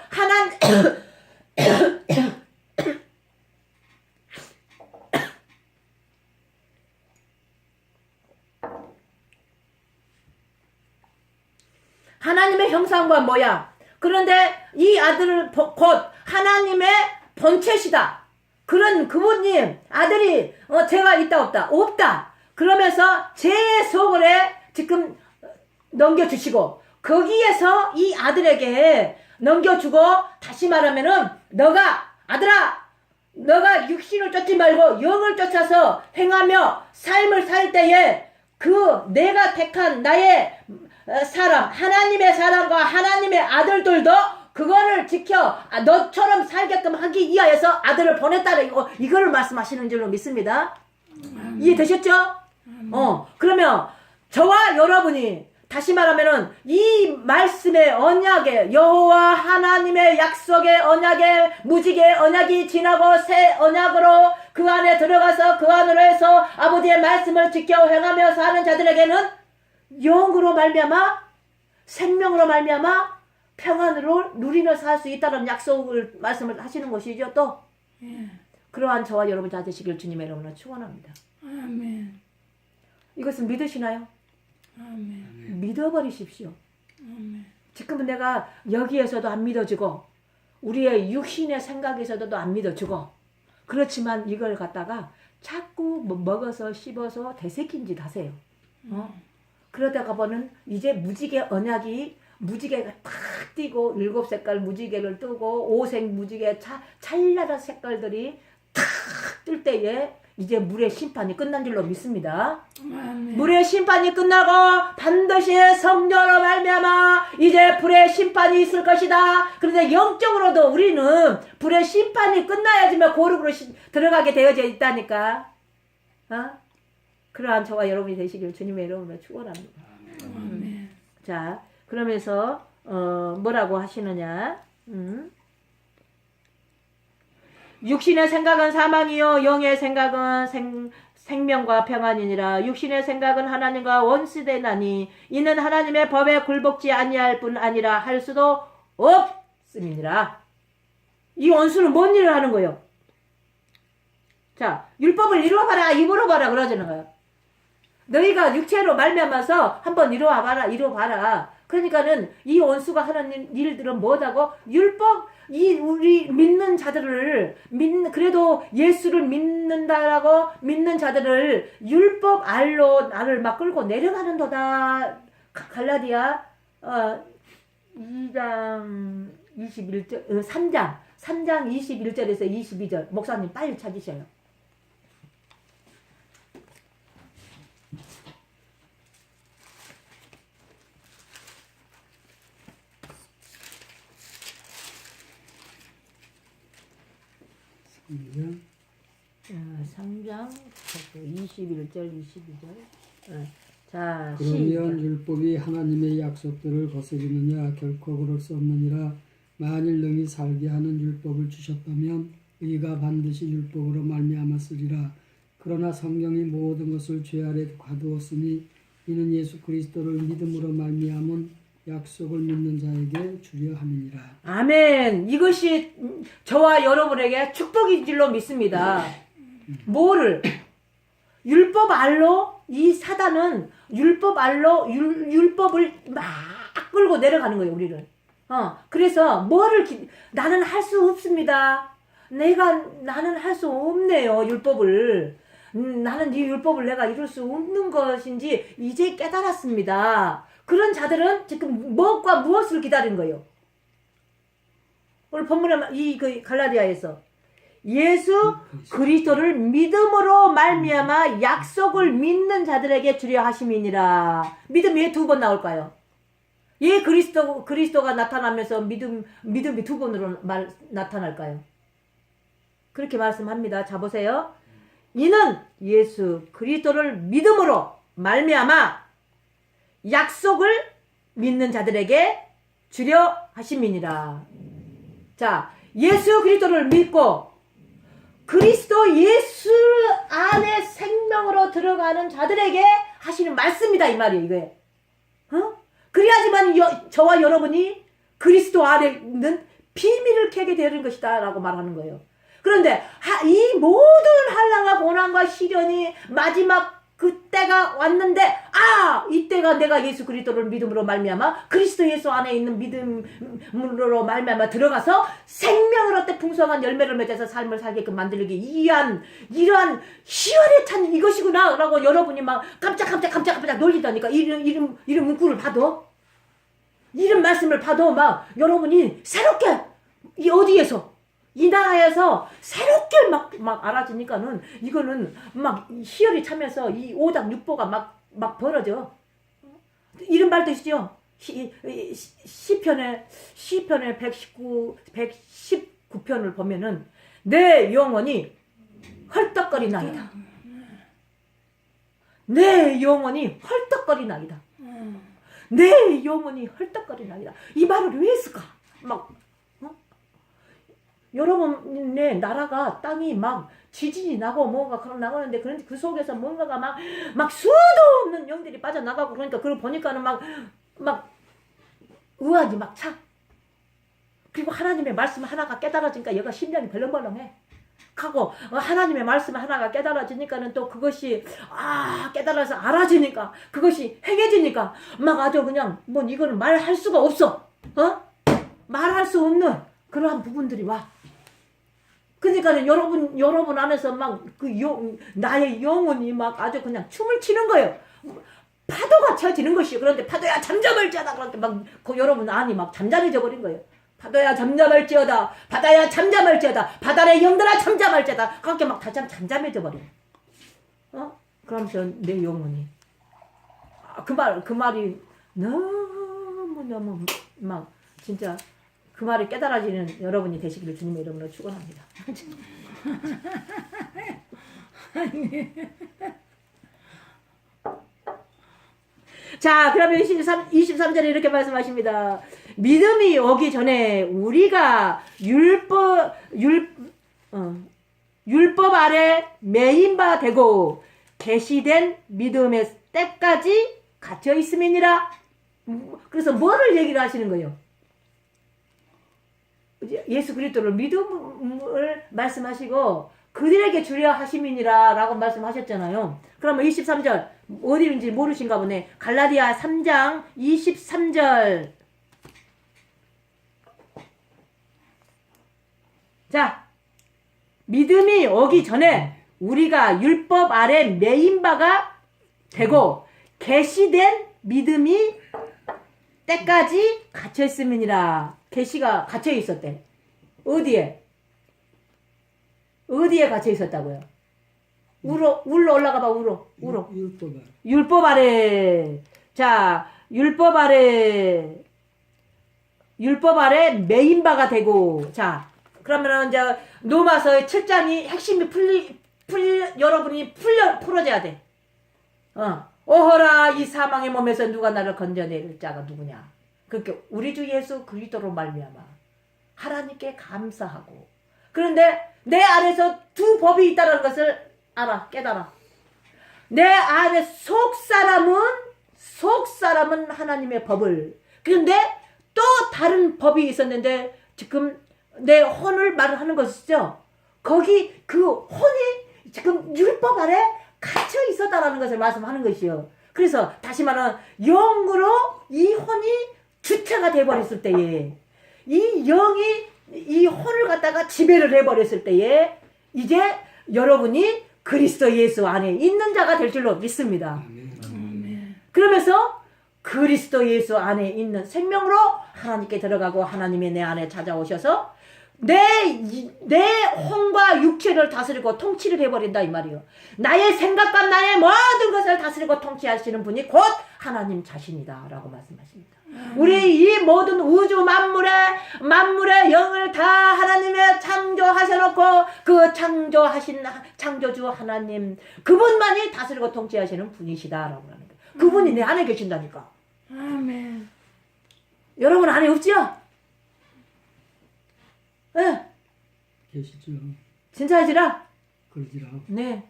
S1: 하나님의 형상과 모양. 그런데 이 아들은 곧 하나님의 본체시다. 그런 그분님 아들이 죄가 있다 없다? 없다. 그러면서 제 속을에 지금 넘겨주시고 거기에서 이 아들에게 넘겨주고 다시 말하면은 너가 아들아 너가 육신을 쫓지 말고 영을 쫓아서 행하며 삶을 살 때에 그 내가 택한 나의 사람 하나님의 사람과 하나님의 아들들도 그거를 지켜 너처럼 살게끔 하기 위하여서 아들을 보냈다는 이거를 말씀하시는 줄로 믿습니다. 이해되셨죠? 그러면 저와 여러분이 다시 말하면은 이 말씀의 언약에 여호와 하나님의 약속의 언약에 무지개 언약이 지나고 새 언약으로 그 안에 들어가서 그 안으로 해서 아버지의 말씀을 지켜 행하며 사는 자들에게는 영으로 말미암아 생명으로 말미암아 평안으로 누리며 살 수 있다는 약속을 말씀을 하시는 것이죠. 또 그러한 저와 여러분 다 되시길 주님의 이름으로 축원합니다.
S2: 아멘.
S1: 이것을 믿으시나요?
S2: 아멘.
S1: 믿어버리십시오.
S2: 아멘.
S1: 지금은 내가 여기에서도 안 믿어지고 우리의 육신의 생각에서도 안 믿어지고 그렇지만 이걸 갖다가 자꾸 먹어서 씹어서 되새긴 짓 하세요. 그러다가 보면 이제 무지개 언약이 무지개가 탁 띄고 7색깔 무지개를 뜨고 5색 무지개 찰나란 색깔들이 탁 뜰 때에 이제 물의 심판이 끝난 줄로 믿습니다.
S2: 아멘.
S1: 물의 심판이 끝나고 반드시 성령으로 말미암아 이제 불의 심판이 있을 것이다. 그런데 영적으로도 우리는 불의 심판이 끝나야지만 고르고로 들어가게 되어져 있다니까. 그러한 저와 여러분이 되시길 주님의 이름으로 축원합니다.
S2: 아멘.
S1: 자, 그러면서 뭐라고 하시느냐? 육신의 생각은 사망이요 영의 생각은 생명과 평안이니라. 육신의 생각은 하나님과 원수되나니 이는 하나님의 법에 굴복지 아니할 뿐 아니라 할 수도 없음이니라. 이 원수는 뭔 일을 하는 거예요? 자, 율법을 이루어봐라 이루어봐라 그러자는 거예요. 너희가 육체로 말미암아서 한번 이루어봐라. 그러니까는 이 원수가 하는 일들은 뭐다고? 율법, 우리 믿는 자들을, 그래도 예수를 믿는다라고 믿는 자들을 율법 알로 나를 막 끌고 내려가는도다. 갈라디아, 2장 21절, 3장 21절에서 22절. 목사님 빨리 찾으셔요.
S3: 음.
S1: 3장 21절 22절. 자,
S3: 그러면
S1: 시작.
S3: 율법이 하나님의 약속들을 거스르느냐? 결코 그럴 수 없느니라. 만일 능히 살게 하는 율법을 주셨다면 의가 반드시 율법으로 말미암았으리라. 그러나 성경이 모든 것을 죄 아래 가두었으니 이는 예수 그리스도를 믿음으로 말미암은 약속을 믿는 자에게 주려 함이니라.
S1: 아멘. 이것이 저와 여러분에게 축복인 줄로 믿습니다. 뭐를? 율법 알로 이 사단은 율법 알로 율법을 막 끌고 내려가는 거예요, 우리를. 그래서 나는 할 수 없습니다. 나는 할 수 없네요, 율법을. 나는 이 율법을 내가 이룰 수 없는 것인지 이제 깨달았습니다. 그런 자들은 지금 무엇을 기다린 거예요? 오늘 본문에 갈라디아에서 예수 그리스도를 믿음으로 말미암아 약속을 믿는 자들에게 주려 하심이니라. 믿음이 왜 2번 나올까요? 예, 그리스도가 나타나면서 믿음이 2번으로 나타날까요? 그렇게 말씀합니다. 자, 보세요. 이는 예수 그리스도를 믿음으로 말미암아 약속을 믿는 자들에게 주려 하심이니라. 자, 예수 그리스도를 믿고 그리스도 예수 안에 생명으로 들어가는 자들에게 하시는 말씀이다 이 말이에요. 이거에. 그래야지만 저와 여러분이 그리스도 안에 있는 비밀을 캐게 되는 것이다 라고 말하는 거예요. 그런데 이 모든 환난과 고난과 시련이 마지막 그때가 왔는데 이때가 내가 예수 그리스도를 믿음으로 말미암아 그리스도 예수 안에 있는 믿음으로 말미암아 들어가서 생명을 얻되 풍성한 열매를 맺어서 삶을 살게끔 만들기 이러한 희열에 찬 이것이구나 라고 여러분이 막 깜짝 놀리다니까. 이런 문구를 봐도, 이런 말씀을 봐도 막 여러분이 새롭게 어디에서 이 나라에서 새롭게 막 알아지니까는 이거는 막 희열이 차면서 이 오장 육보가 막 벌어져. 이런 말도 있죠. 시편의 119편을 보면은 내 영혼이 헐떡거리나이다. 내 영혼이 헐떡거리나이다. 내 영혼이 헐떡거리나이다. 이 말을 왜 했을까? 여러분의 나라가 땅이 막 지진이 나고 뭐가 그런 나가는데 그런데 그 속에서 뭔가가 막 수도 없는 영들이 빠져나가고 그러니까 그걸 보니까는 막 의아지 막 차. 그리고 하나님의 말씀 하나가 깨달아지니까 얘가 심장이 벌렁벌렁해. 하고 하나님의 말씀 하나가 깨달아지니까는 또 그것이 깨달아서 알아지니까 그것이 행해지니까 막 아주 그냥 뭐 이거는 말할 수가 없어. 말할 수 없는 그러한 부분들이 와. 그러니까는 여러분 안에서 막 나의 영혼이 막 아주 그냥 춤을 추는 거예요. 파도가 쳐지는 것이요. 그런데 파도야 잠잠할지어다. 그런데 막 여러분 안이 막 잠잠해져 버린 거예요. 파도야 잠잠할지어다. 바다야 잠잠할지어다. 바다의 영들아 잠잠할지어다. 그렇게 막 다시 잠잠해져 버려. 그러면서 내 영혼이 그 말이 너무 막 진짜 그 말이 깨달아지는 여러분이 되시기를 주님의 이름으로 축원합니다. 자, 그러면 23절에 이렇게 말씀하십니다. 믿음이 오기 전에 우리가 율법 아래 매인바 되고 계시된 믿음의 때까지 갇혀 있음이니라. 그래서 뭐를 얘기를 하시는 거예요? 예수 그리스도를 믿음을 말씀하시고 그들에게 주려 하심이니라 라고 말씀하셨잖아요. 그러면 23절 어디인지 모르신가 보네. 갈라디아 3장 23절. 자, 믿음이 오기 전에 우리가 율법 아래 매인 바가 되고 계시된 믿음이 때까지 갇혀 있음이니라. 계시가 갇혀 있었대. 어디에 갇혀 있었다고요? 울어 올라가 봐. 울어. 율법 아래. 자, 율법 아래 매인 바가 되고. 자, 그러면은 이제 로마서의 7장이 핵심이 여러분이 풀어져야 돼. 오호라 이 사망의 몸에서 누가 나를 건져낼 자가 누구냐? 그러니까 우리 주 예수 그리스도로 말미암아 하나님께 감사하고. 그런데 내 안에서 두 법이 있다는 것을 깨달아. 내 안에 속 사람은 하나님의 법을. 그런데 또 다른 법이 있었는데 지금 내 혼을 말하는 것이죠. 거기 그 혼이 지금 율법 아래 갇혀 있었다라는 것을 말씀하는 것이요. 그래서 다시 말하면 영으로 이 혼이 주체가 돼버렸을 때에 이 영이 이 혼을 갖다가 지배를 해버렸을 때에 이제 여러분이 그리스도 예수 안에 있는 자가 될 줄로 믿습니다. 그러면서 그리스도 예수 안에 있는 생명으로 하나님께 들어가고 하나님이 내 안에 찾아오셔서 내 혼과 육체를 다스리고 통치를 해버린다 이 말이요. 나의 생각과 나의 모든 것을 다스리고 통치하시는 분이 곧 하나님 자신이다 라고 말씀하십니다. 우리 이 모든 우주 만물의 영을 다 하나님의 창조하셔놓고 그 창조하신 창조주 하나님 그분만이 다스리고 통치하시는 분이시다 라고 하는 거예요. 그분이 내 안에 계신다니까.
S2: 아멘.
S1: 여러분 안에 없지요? 네.
S3: 계시죠.
S1: 진짜지라?
S3: 그러지라.
S1: 네.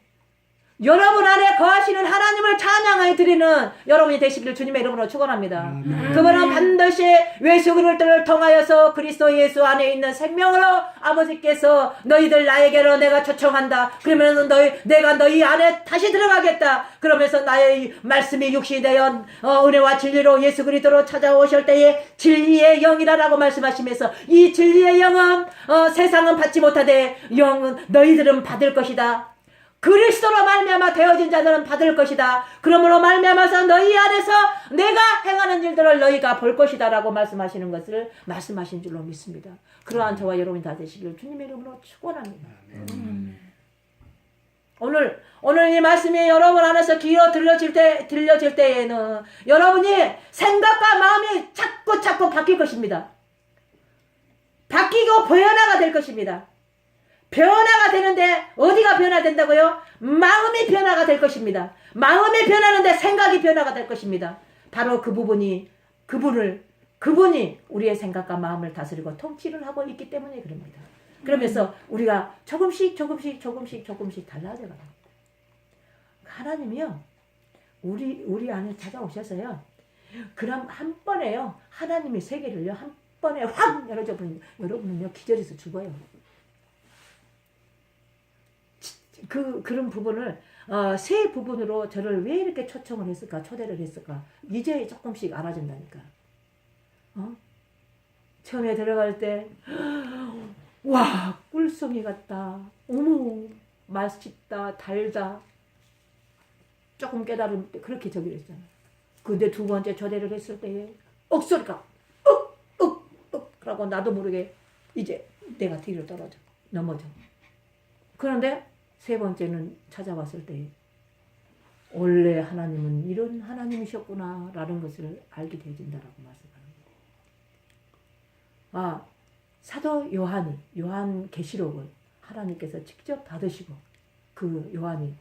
S1: 여러분 안에 거하시는 하나님을 찬양하여 드리는 여러분이 되시기를 주님의 이름으로 축원합니다.
S3: 아멘.
S1: 그분은 반드시 예수 그리스도를 통하여서 그리스도 예수 안에 있는 생명으로 아버지께서 너희들 나에게로 내가 초청한다. 그러면서 내가 너희 안에 다시 들어가겠다. 그러면서 나의 말씀이 육신이 되어 은혜와 진리로 예수 그리스도로 찾아오실 때에 진리의 영이라라고 말씀하시면서 이 진리의 영은 세상은 받지 못하되 영은 너희들은 받을 것이다. 그리스도로 말미암아 되어진 자들은 받을 것이다. 그러므로 말미암아서 너희 안에서 내가 행하는 일들을 너희가 볼 것이다 라고 말씀하시는 것을 말씀하신 줄로 믿습니다. 그러한 저와 여러분이 다 되시기를 주님의 이름으로 축원합니다. 오늘 이 말씀이 여러분 안에서 귀로 들려질 때에는 여러분이 생각과 마음이 자꾸 바뀔 것입니다. 바뀌고 변화가 될 것입니다. 변화가 되는데 어디가 변화된다고요? 마음이 변화가 될 것입니다. 마음이 변하는데 생각이 변화가 될 것입니다. 바로 그 부분이 그분이 우리의 생각과 마음을 다스리고 통치를 하고 있기 때문에 그럽니다. 그러면서 우리가 조금씩 달라져 갑니다. 하나님이요 우리 안에 찾아오셔서요 그럼 한 번에요 하나님의 세계를요 한 번에 확 열어줘 버리면 여러분은요 기절해서 죽어요. 그런 부분을 세 부분으로 저를 왜 이렇게 초청을 했을까 초대를 했을까 이제 조금씩 알아진다니까. 처음에 들어갈 때 와 꿀송이 같다. 어머 맛있다 달다. 조금 깨달음 때 그렇게 저기 했잖아. 근데 두 번째 초대를 했을 때에 억소리가 그러고 나도 모르게 이제 내가 뒤로 떨어져 넘어져. 그런데 세 번째는 찾아왔을 때 원래 하나님은 이런 하나님이셨구나 라는 것을 알게 되어진다라고 말씀하는 거예요. 사도 요한 계시록을 하나님께서 직접 받으시고 그 요한이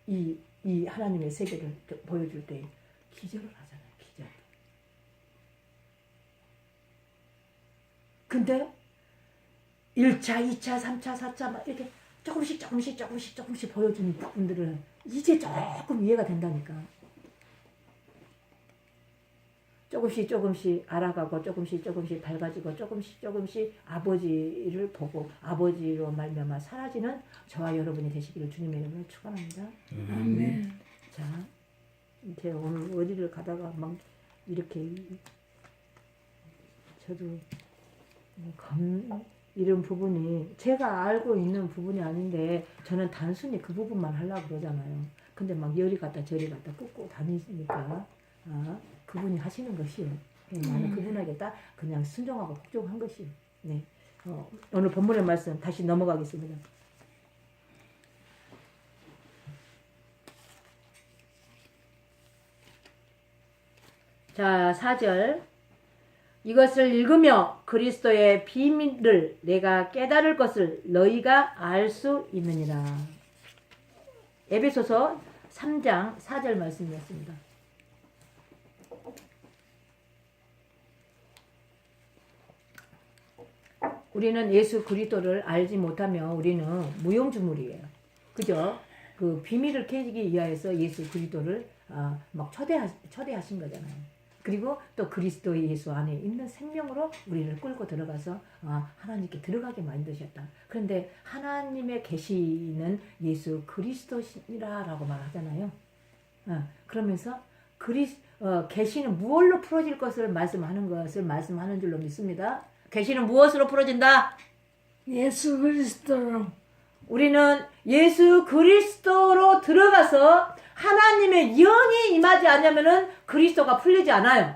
S1: 이 하나님의 세계를 보여줄 때 기절을 하잖아요. 기절. 근데 1차, 2차, 3차, 4차 막 이렇게 조금씩 보여주는 부분들을 이제 조금 이해가 된다니까. 조금씩 알아가고 조금씩 밝아지고 조금씩 아버지를 보고 아버지로 말미암아 사라지는 저와 여러분이 되시기를 주님의 이름으로 축원합니다.
S2: 아멘.
S1: 자, 이제 오늘 어디를 가다가 막 이렇게 저도 이런 부분이 제가 알고 있는 부분이 아닌데 저는 단순히 그 부분만 하려고 그러잖아요. 근데 막 열이 갔다 저리 갔다 끄고 다니니까 그분이 하시는 것이요. 나는 그분에게 딱 그냥 순종하고 복종한 것이요. 네. 오늘 본문의 말씀 다시 넘어가겠습니다. 자, 4절. 이것을 읽으며 그리스도의 비밀을 내가 깨달을 것을 너희가 알 수 있느니라. 에베소서 3장 4절 말씀이었습니다. 우리는 예수 그리스도를 알지 못하면 우리는 무용주물이에요. 그죠? 그 비밀을 깨기 위하여서 예수 그리스도를 막 초대하신 거잖아요. 그리고 또 그리스도의 예수 안에 있는 생명으로 우리를 끌고 들어가서 하나님께 들어가게 만드셨다. 그런데 하나님의 계시는 예수 그리스도시라라고 말하잖아요. 그러면서 계시는 무엇로 풀어질 것을 말씀하는 줄로 믿습니다. 계시는 무엇으로 풀어진다?
S2: 예수 그리스도로.
S1: 우리는 예수 그리스도로 들어가서 하나님의 영이 임하지 않으면은 그리스도가 풀리지 않아요.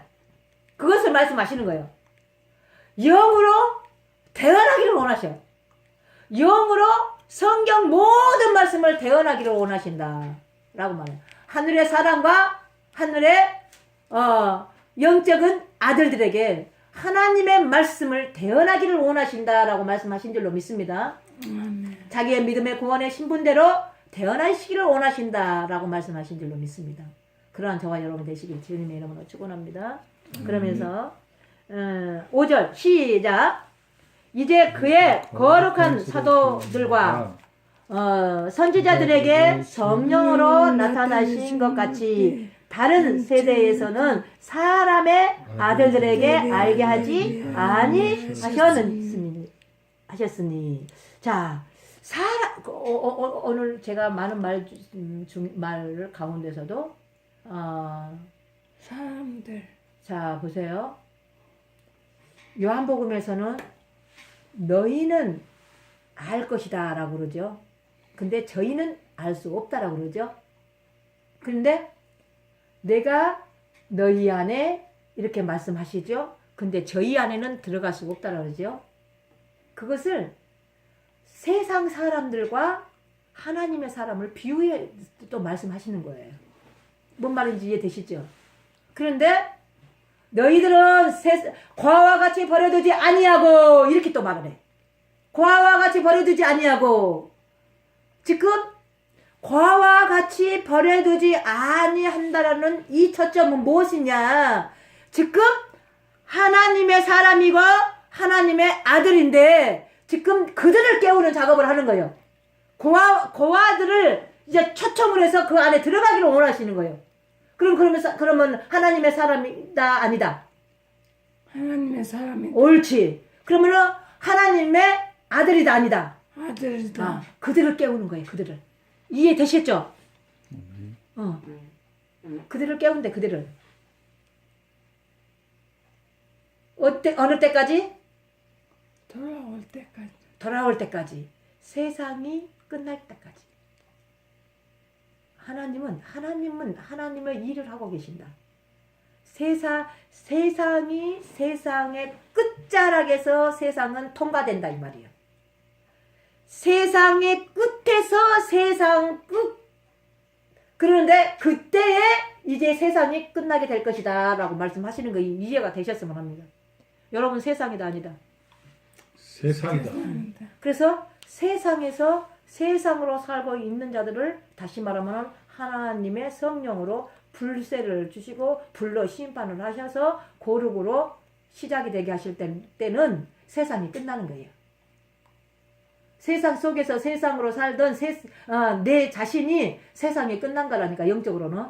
S1: 그것을 말씀하시는 거예요. 영으로 대언하기를 원하셔요. 영으로 성경 모든 말씀을 대언하기를 원하신다. 라고 말해요. 하늘의 사람과 하늘의 영적인 아들들에게 하나님의 말씀을 대언하기를 원하신다라고 말씀하신 줄로 믿습니다. 자기의 믿음의 구원의 신분대로 대언하시기를 원하신다라고 말씀하신 줄로 믿습니다. 그러한 저와 여러분 되시길 주님의 이름으로 축원합니다. 그러면서 5절 시작. 이제 그의 거룩한 사도들과 선지자들에게 성령으로 나타나신 것 같이 다른 세대에서는 사람의 아들들에게 알게 하지 아니하셨으니. 자, 오늘 제가 많은 말 가운데서도
S2: 사람들.
S1: 자 보세요. 요한복음에서는 너희는 알 것이다 라고 그러죠. 근데 저희는 알 수 없다라고 그러죠. 그런데 내가 너희 안에 이렇게 말씀하시죠. 근데 저희 안에는 들어갈 수 없다라고 그러죠. 그것을 세상 사람들과 하나님의 사람을 비유해 또 말씀하시는 거예요. 뭔 말인지 이해되시죠? 그런데 너희들은 과와 같이 버려두지 아니하고 이렇게 또 말을 해. 과와 같이 버려두지 아니하고. 지금 과와 같이 버려두지 아니한다라는 이 초점은 무엇이냐? 지금 하나님의 사람이고 하나님의 아들인데 지금 그들을 깨우는 작업을 하는 거예요. 고아들을 이제 초청을 해서 그 안에 들어가기를 원하시는 거예요. 그러면 하나님의 사람이다 아니다?
S2: 하나님의 사람이다.
S1: 옳지. 그러면은 하나님의 아들이다 아니다?
S2: 아들이다.
S1: 그들을 깨우는 거예요. 그들을. 이해되셨죠? 그들을 깨운대. 그들을. 어느 때까지?
S2: 돌아올 때까지.
S1: 돌아올 때까지. 세상이 끝날 때까지. 하나님은 하나님의 일을 하고 계신다. 세상이 세상의 끝자락에서 세상은 통과된다 이 말이에요. 세상의 끝에서 세상 끝. 그런데 그때에 이제 세상이 끝나게 될 것이다 라고 말씀하시는 거 이해가 되셨으면 합니다. 여러분 세상이다 아니다?
S4: 세상이다.
S1: 그래서 세상에서 세상으로 살고 있는 자들을 다시 말하면 하나님의 성령으로 불세를 주시고 불로 심판을 하셔서 거룩으로 시작이 되게 하실 때는 세상이 끝나는 거예요. 세상 속에서 세상으로 살던 내 자신이 세상이 끝난 거라니까. 영적으로는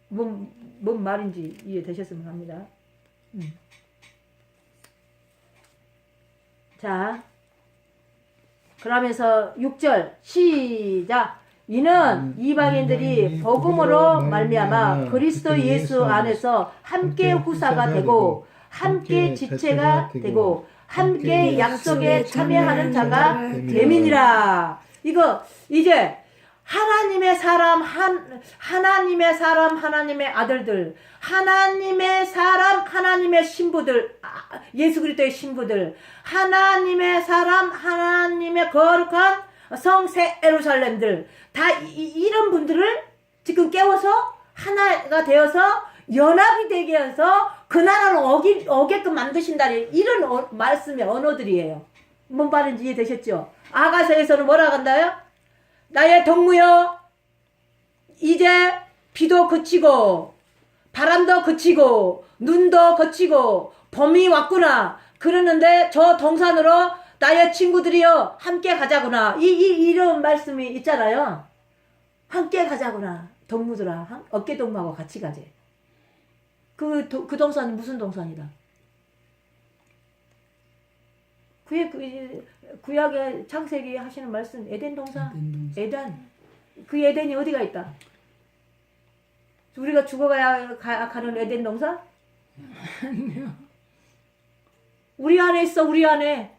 S1: 뭔 말인지 이해되셨으면 합니다. 자, 그러면서 6절 시작. 이는 이방인들이 복음으로 말미암아 그리스도 예수 안에서 함께 후사가 되고 함께 지체가 되고 함께 약속에 참여하는 자가 됨이니라. 이거 이제 하나님의 사람, 하나님의 아들들, 하나님의 사람, 하나님의 신부들, 예수 그리스도의 신부들, 하나님의 사람, 하나님의 거룩한 성새 예루살렘들, 다 이런 분들을 지금 깨워서 하나가 되어서 연합이 되게 해서 그 나라를 오게끔 만드신다는 이런 말씀의 언어들이에요. 뭔 말인지 이해되셨죠? 아가서에서는 뭐라 한다요? 나의 동무여, 이제 비도 그치고 바람도 그치고 눈도 그치고 봄이 왔구나. 그러는데 저 동산으로 나의 친구들이여 함께 가자구나. 이런 말씀이 있잖아요. 함께 가자구나. 동무들아, 어깨 동무하고 같이 가재. 그 동산이 무슨 동산이다? 구약의 창세기 하시는 말씀 에덴 동산. 에덴. 그 에덴이 어디가 있다? 우리가 죽어가야 가는 에덴 동산?
S2: 아니요.
S1: 우리 안에 있어. 우리 안에.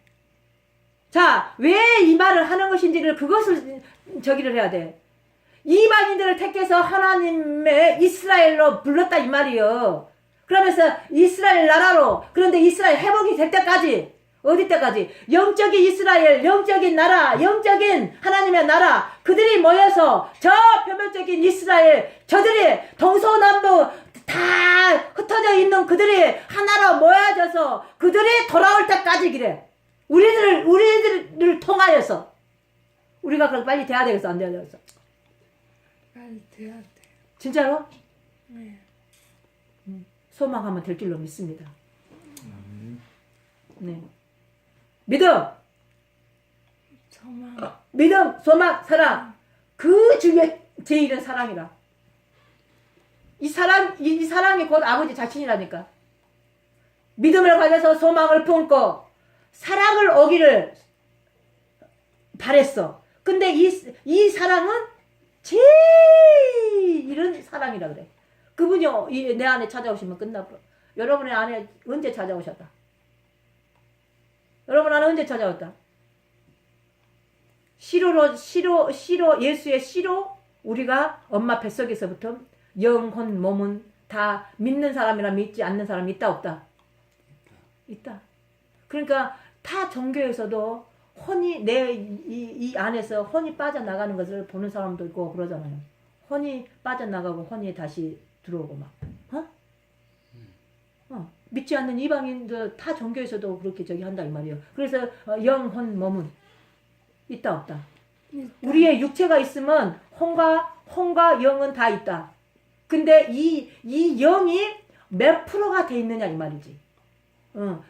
S1: 자, 왜 이 말을 하는 것인지를 그것을 저기를 해야 돼. 이방인들을 택해서 하나님의 이스라엘로 불렀다 이 말이요. 그러면서 이스라엘 나라로, 그런데 이스라엘 회복이 될 때까지, 어디 때까지? 영적인 이스라엘, 영적인 나라, 영적인 하나님의 나라, 그들이 모여서 저 표면적인 이스라엘, 저들이 동서남북 다 흩어져 있는 그들이 하나로 모여져서 그들이 돌아올 때까지 그래. 우리들을 통하여서. 우리가 그럼 빨리 돼야 되겠어, 안 돼야 되겠어?
S2: 빨리 돼야 돼.
S1: 진짜로?
S2: 네.
S1: 소망하면 될 줄로 믿습니다. 네. 믿음.
S2: 소망.
S1: 믿음, 소망, 사랑. 그 중에 제일은 사랑이라. 이 사랑이 곧 아버지 자신이라니까. 믿음을 가져서 소망을 품고 사랑을 오기를 바랬어. 근데 이 사랑은 제일은 사랑이라 그래. 그분이 내 안에 찾아오시면 끝나버려. 여러분의 안에 언제 찾아오셨다? 여러분 안에 언제 찾아왔다? 예수의 씨로 우리가 엄마 뱃속에서부터 영혼, 몸은 다 믿는 사람이나 믿지 않는 사람이 있다, 없다? 있다. 그러니까 타 종교에서도 혼이 이 안에서 혼이 빠져나가는 것을 보는 사람도 있고 그러잖아요. 혼이 빠져나가고 혼이 다시 들어오고 막. 믿지 않는 이방인들 타 종교에서도 그렇게 한다 이 말이에요. 그래서 영혼, 몸은 있다, 없다? 우리의 육체가 있으면 혼과 영은 다 있다. 근데 이 영이 몇 프로가 돼 있느냐 이 말이지.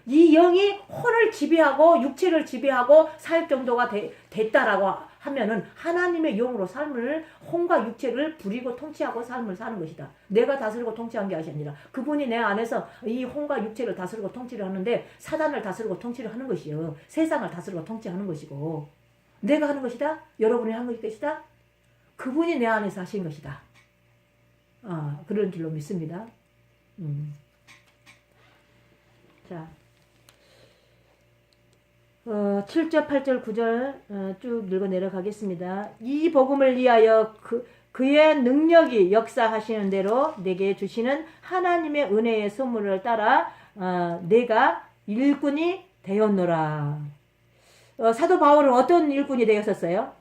S1: 이 영이 혼을 지배하고 육체를 지배하고 살 정도가 됐다라고 하면은 하나님의 영으로 삶을 혼과 육체를 부리고 통치하고 삶을 사는 것이다. 내가 다스리고 통치한 게 아니라 그분이 내 안에서 이 혼과 육체를 다스리고 통치를 하는데 사단을 다스리고 통치를 하는 것이요. 세상을 다스리고 통치하는 것이고 내가 하는 것이다. 여러분이 하는 것이다. 그분이 내 안에서 하신 것이다. 그런 줄로 믿습니다. 자, 7절, 8절, 9절 쭉 읽어 내려가겠습니다. 이 복음을 위하여 그의 능력이 역사하시는 대로 내게 주시는 하나님의 은혜의 선물을 따라 내가 일꾼이 되었노라. 사도 바울은 어떤 일꾼이 되었었어요?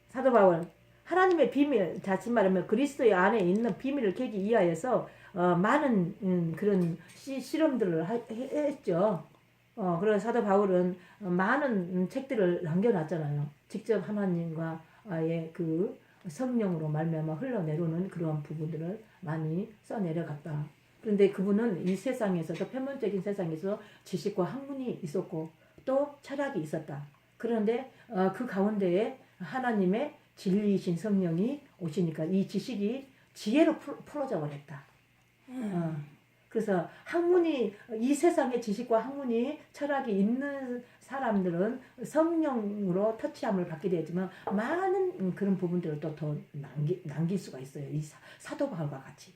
S1: 사도 바울 하나님의 비밀, 다시 말하면 그리스도의 안에 있는 비밀을 깨기 위하여서 많은 그런 실험들을 했죠. 그래서 사도 바울은 많은 책들을 남겨놨잖아요. 직접 하나님과의 그 성령으로 말미암아 흘러내려오는 그런 부분들을 많이 써내려갔다. 그런데 그분은 이 세상에서도 편문적인 세상에서 지식과 학문이 있었고 또 철학이 있었다. 그런데 그 가운데에 하나님의 진리이신 성령이 오시니까 이 지식이 지혜로 풀어져 버렸다. 그래서 학문이 이 세상의 지식과 학문이 철학이 있는 사람들은 성령으로 터치함을 받게 되지만 많은 그런 부분들을 또 더 남길 수가 있어요. 이 사도 바울과 같이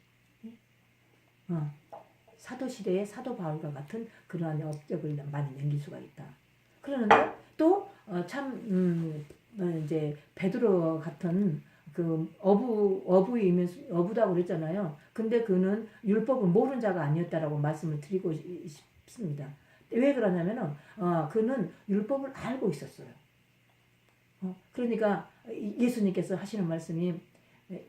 S1: 사도 시대의 사도 바울과 같은 그러한 업적을 많이 남길 수가 있다. 그러는데 또 참 이제 베드로 같은 그 어부이면서 그랬잖아요. 근데 그는 율법을 모르는 자가 아니었다라고 말씀을 드리고 싶습니다. 왜 그러냐면은 그는 율법을 알고 있었어요. 그러니까 예수님께서 하시는 말씀이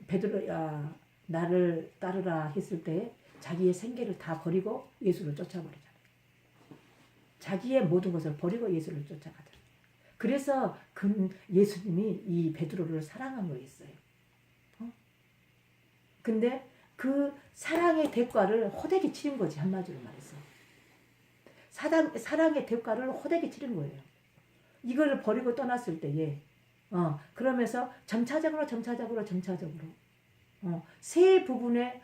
S1: 베드로야 나를 따르라 했을 때 자기의 생계를 다 버리고 예수를 쫓아버리잖아요. 자기의 모든 것을 버리고 예수를 쫓아가잖아요. 그래서 예수님이 이 베드로를 사랑한 거였어요. 근데 그 사랑의 대가를 호되게 치른 거지, 한마디로 말해서. 사랑의 대가를 호되게 치른 거예요. 이거를 버리고 떠났을 때에 그러면서 점차적으로 세 부분의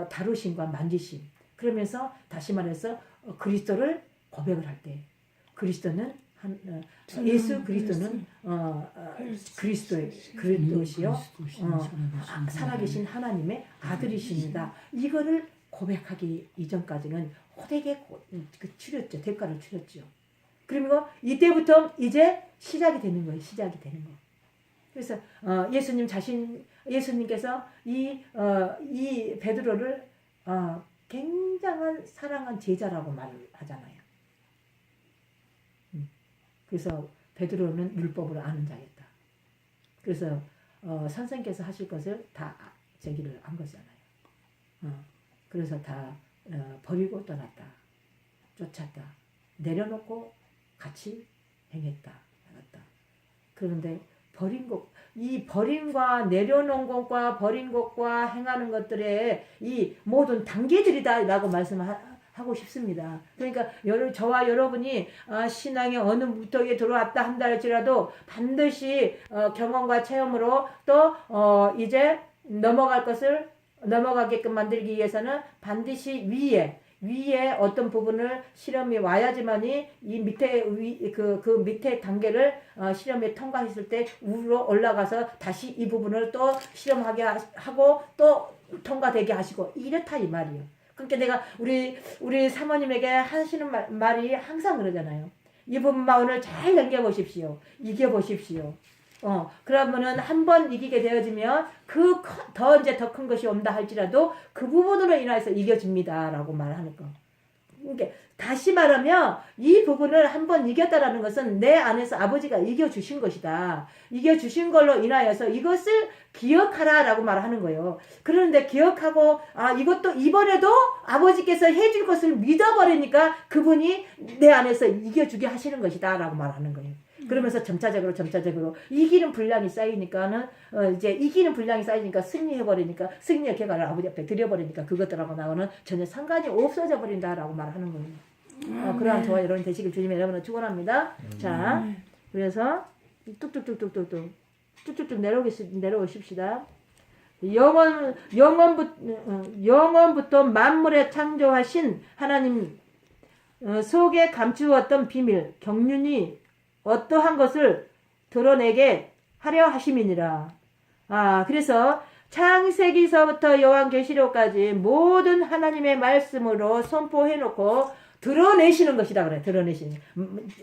S1: 다루심과 만지심. 그러면서 다시 말해서 그리스도를 고백을 할 때 그리스도는 예수 그리스도는 그리스도시요 살아계신 하나님의 아들이십니다. 이거를 고백하기 이전까지는 호되게 치렀죠. 대가를 치렀죠. 그리고 이때부터 이제 시작이 되는 거예요. 시작이 되는 거. 그래서 예수님께서 이 베드로를 굉장한 사랑한 제자라고 말을 하잖아요. 그래서 베드로는 율법을 아는 자였다. 그래서 선생께서 하실 것을 다 제기를 한 거잖아요. 그래서 다 버리고 떠났다. 쫓았다. 내려놓고 같이 행했다. 나갔다. 그런데 이 버림과 내려놓은 것과 버린 것과 행하는 것들의 이 모든 단계들이다라고 말씀을 하고 싶습니다. 그러니까 저와 여러분이 신앙의 어느 무턱에 들어왔다 한다 할지라도 반드시 경험과 체험으로 또 이제 넘어가게끔 만들기 위해서는 반드시 위에 어떤 부분을 시험이 와야지만이 이 밑에 그 밑에 단계를 시험에 통과했을 때 위로 올라가서 다시 이 부분을 또 실험하게 하고 또 통과되게 하시고 이렇다 이 말이에요. 그러니까 내가 우리 사모님에게 하시는 말이 항상 그러잖아요. 이 부분만 오늘 잘 넘겨보십시오. 이겨보십시오. 그러면은 한 번 이기게 되어지면 이제 더 큰 것이 온다 할지라도 그 부분으로 인해서 이겨집니다라고 말하는 거. 그러니까 다시 말하면 이 부분을 한 번 이겼다라는 것은 내 안에서 아버지가 이겨주신 것이다. 이겨주신 걸로 인하여서 이것을 기억하라라고 말하는 거예요. 그런데 기억하고 이것도 이번에도 아버지께서 해줄 것을 믿어버리니까 그분이 내 안에서 이겨주게 하시는 것이다라고 말하는 거예요. 그러면서 점차적으로 이기는 분량이 쌓이니까는 이제 이기는 분량이 쌓이니까 승리해버리니까 승리의 결과를 아버지 앞에 드려버리니까 그것들하고 나오는 전혀 상관이 없어져 버린다라고 말하는 거예요. 그러한 저와 여러분 되시길 주님의 여러분을 축원합니다. 자, 그래서 뚝뚝뚝 내려오십시다. 영원부터 만물에 창조하신 하나님 속에 감추었던 비밀 경륜이 어떠한 것을 드러내게 하려 하심이니라. 그래서 창세기서부터 요한계시록까지 모든 하나님의 말씀으로 선포해놓고 드러내시는 것이다 그래. 드러내시는.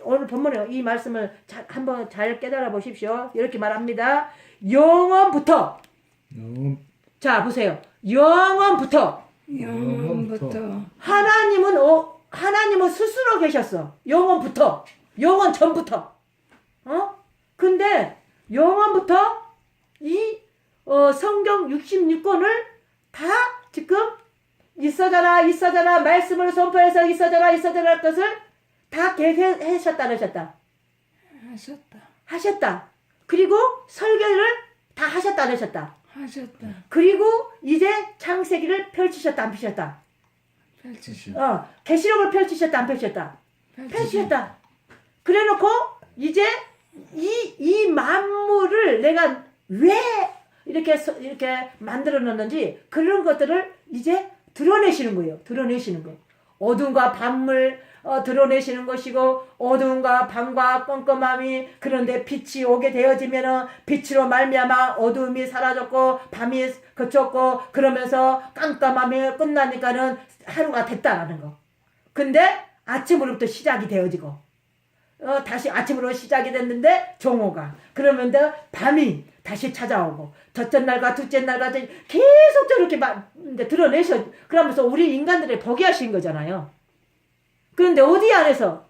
S1: 오늘 본문에 이 말씀을 한번 잘 깨달아 보십시오. 이렇게 말합니다. 영원부터. 자 보세요. 영원부터. 하나님은 스스로 계셨어. 영원부터. 영원 전부터. 근데 영원부터 이 성경 66권을 다 지금 있어져라 말씀을 선포해서 있어져라 것을 다 계획하셨다 하셨다. 하셨다. 그리고 설계를 다 하셨다 하셨다. 그리고 이제 창세기를 펼치셨다 안 펼치셨다. 계시록을 펼치셨다 안 펼치셨다. 펼치셨다. 그래놓고 이제 이 만물을 내가 왜 이렇게 만들어 놨는지 그런 것들을 이제 드러내시는 거예요. 드러내시는 거. 어둠과 밤을 드러내시는 것이고 어둠과 밤과 껌껌함이 그런데 빛이 오게 되어지면은 빛으로 말미암아 어둠이 사라졌고 밤이 그쳤고 그러면서 깜깜함이 끝나니까는 하루가 됐다라는 거. 근데 아침으로부터 시작이 되어지고 다시 아침으로 시작이 됐는데 종호가 그러면 밤이 다시 찾아오고 첫째 날과 둘째 날과 계속 저렇게 드러내셔. 그러면서 우리 인간들을 보게 하신 거잖아요. 그런데 어디 안에서?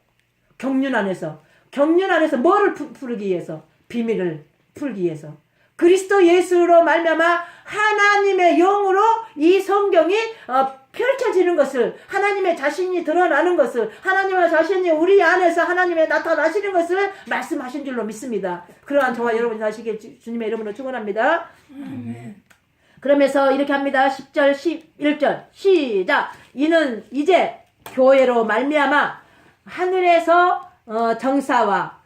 S1: 경륜 안에서 뭐를 풀기 위해서? 비밀을 풀기 위해서. 그리스도 예수로 말미암아 하나님의 영으로 이 성경이 펼쳐지는 것을 하나님의 자신이 드러나는 것을 하나님의 자신이 우리 안에서 하나님의 나타나시는 것을 말씀하신 줄로 믿습니다. 그러한 저와 여러분이 다시게 주님의 이름으로 축원합니다. 그러면서 이렇게 합니다. 10절 11절 시작. 이는 이제 교회로 말미암아 하늘에서 정사와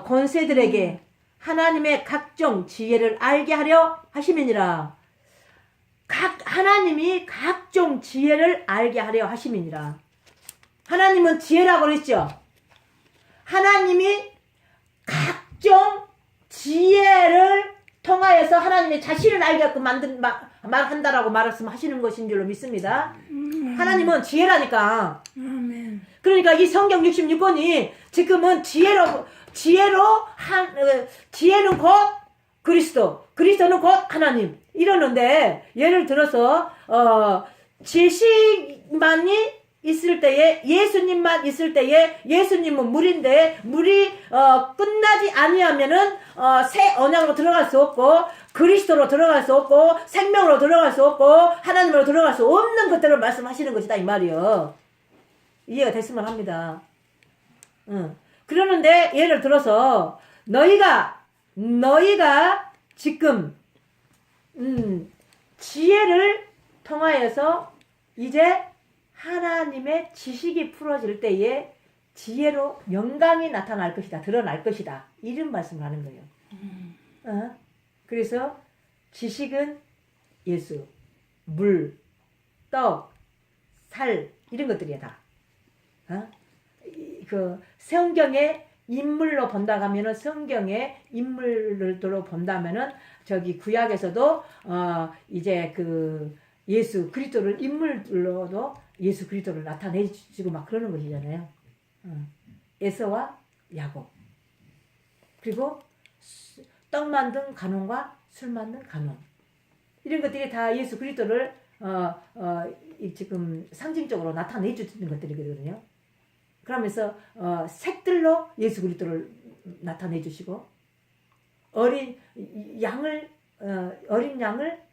S1: 권세들에게 하나님의 각종 지혜를 알게 하려 하심이니라. 하나님이 각종 지혜를 알게 하려 하심이니라. 하나님은 지혜라고 그랬죠. 하나님이 각종 지혜를 통하여서 하나님의 자신을 알게끔 말한다라고 말씀하시는 것인 줄로 믿습니다. 하나님은 지혜라니까. 그러니까 이 성경 66권이 지금은 지혜는 곧 그리스도는 곧 하나님 이러는데 예를 들어서 지식만이 있을 때에 예수님만 있을 때에 예수님은 물인데 물이 끝나지 아니하면은 새 언약으로 들어갈 수 없고 그리스도로 들어갈 수 없고 생명으로 들어갈 수 없고 하나님으로 들어갈 수 없는 것들을 말씀하시는 것이다 이 말이요. 이해가 됐으면 합니다. 그러는데 예를 들어서 너희가 지금 지혜를 통하여서 이제 하나님의 지식이 풀어질 때에 지혜로 영광이 나타날 것이다. 드러날 것이다. 이런 말씀을 하는 거예요. 그래서 지식은 예수, 물, 떡, 살 이런 것들이야 다. 그 성경의 인물로 본다 하면은 성경의 인물로 본다면은 저기 구약에서도 이제 그 예수 그리스도를 인물로도 예수 그리스도를 나타내주고 막 그러는 것이잖아요. 에서와 야곱 그리고 떡 만든 간원과 술 만든 간원 이런 것들이 다 예수 그리스도를 지금 상징적으로 나타내 주는 것들이거든요. 그러면서 색들로 예수 그리스도를 나타내 주시고 어린 양을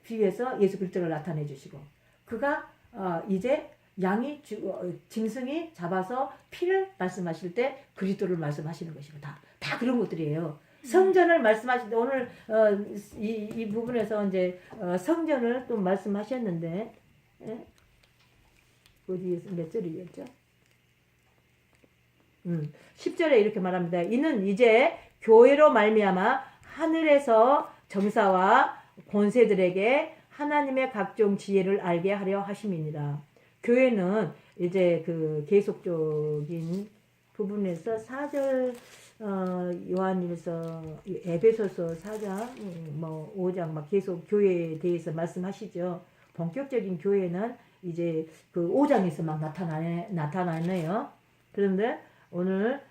S1: 비유해서 예수 그리스도를 나타내 주시고 그가 이제 양이 짐승이 잡아서 피를 말씀하실 때 그리스도를 말씀하시는 것이고 다 그런 것들이에요. 성전을 말씀하실 때 오늘 이 부분에서 이제 성전을 또 말씀하셨는데 어디에서 몇 절이었죠? 10절에 이렇게 말합니다. 이는 이제 교회로 말미암아 하늘에서 정사와 권세들에게 하나님의 각종 지혜를 알게 하려 하심이니라. 교회는 이제 그 계속적인 부분에서 4절 요한일서 에베소서 4장 5장 막 계속 교회에 대해서 말씀하시죠. 본격적인 교회는 이제 그 5장에서 막 나타나네요. 그런데 오늘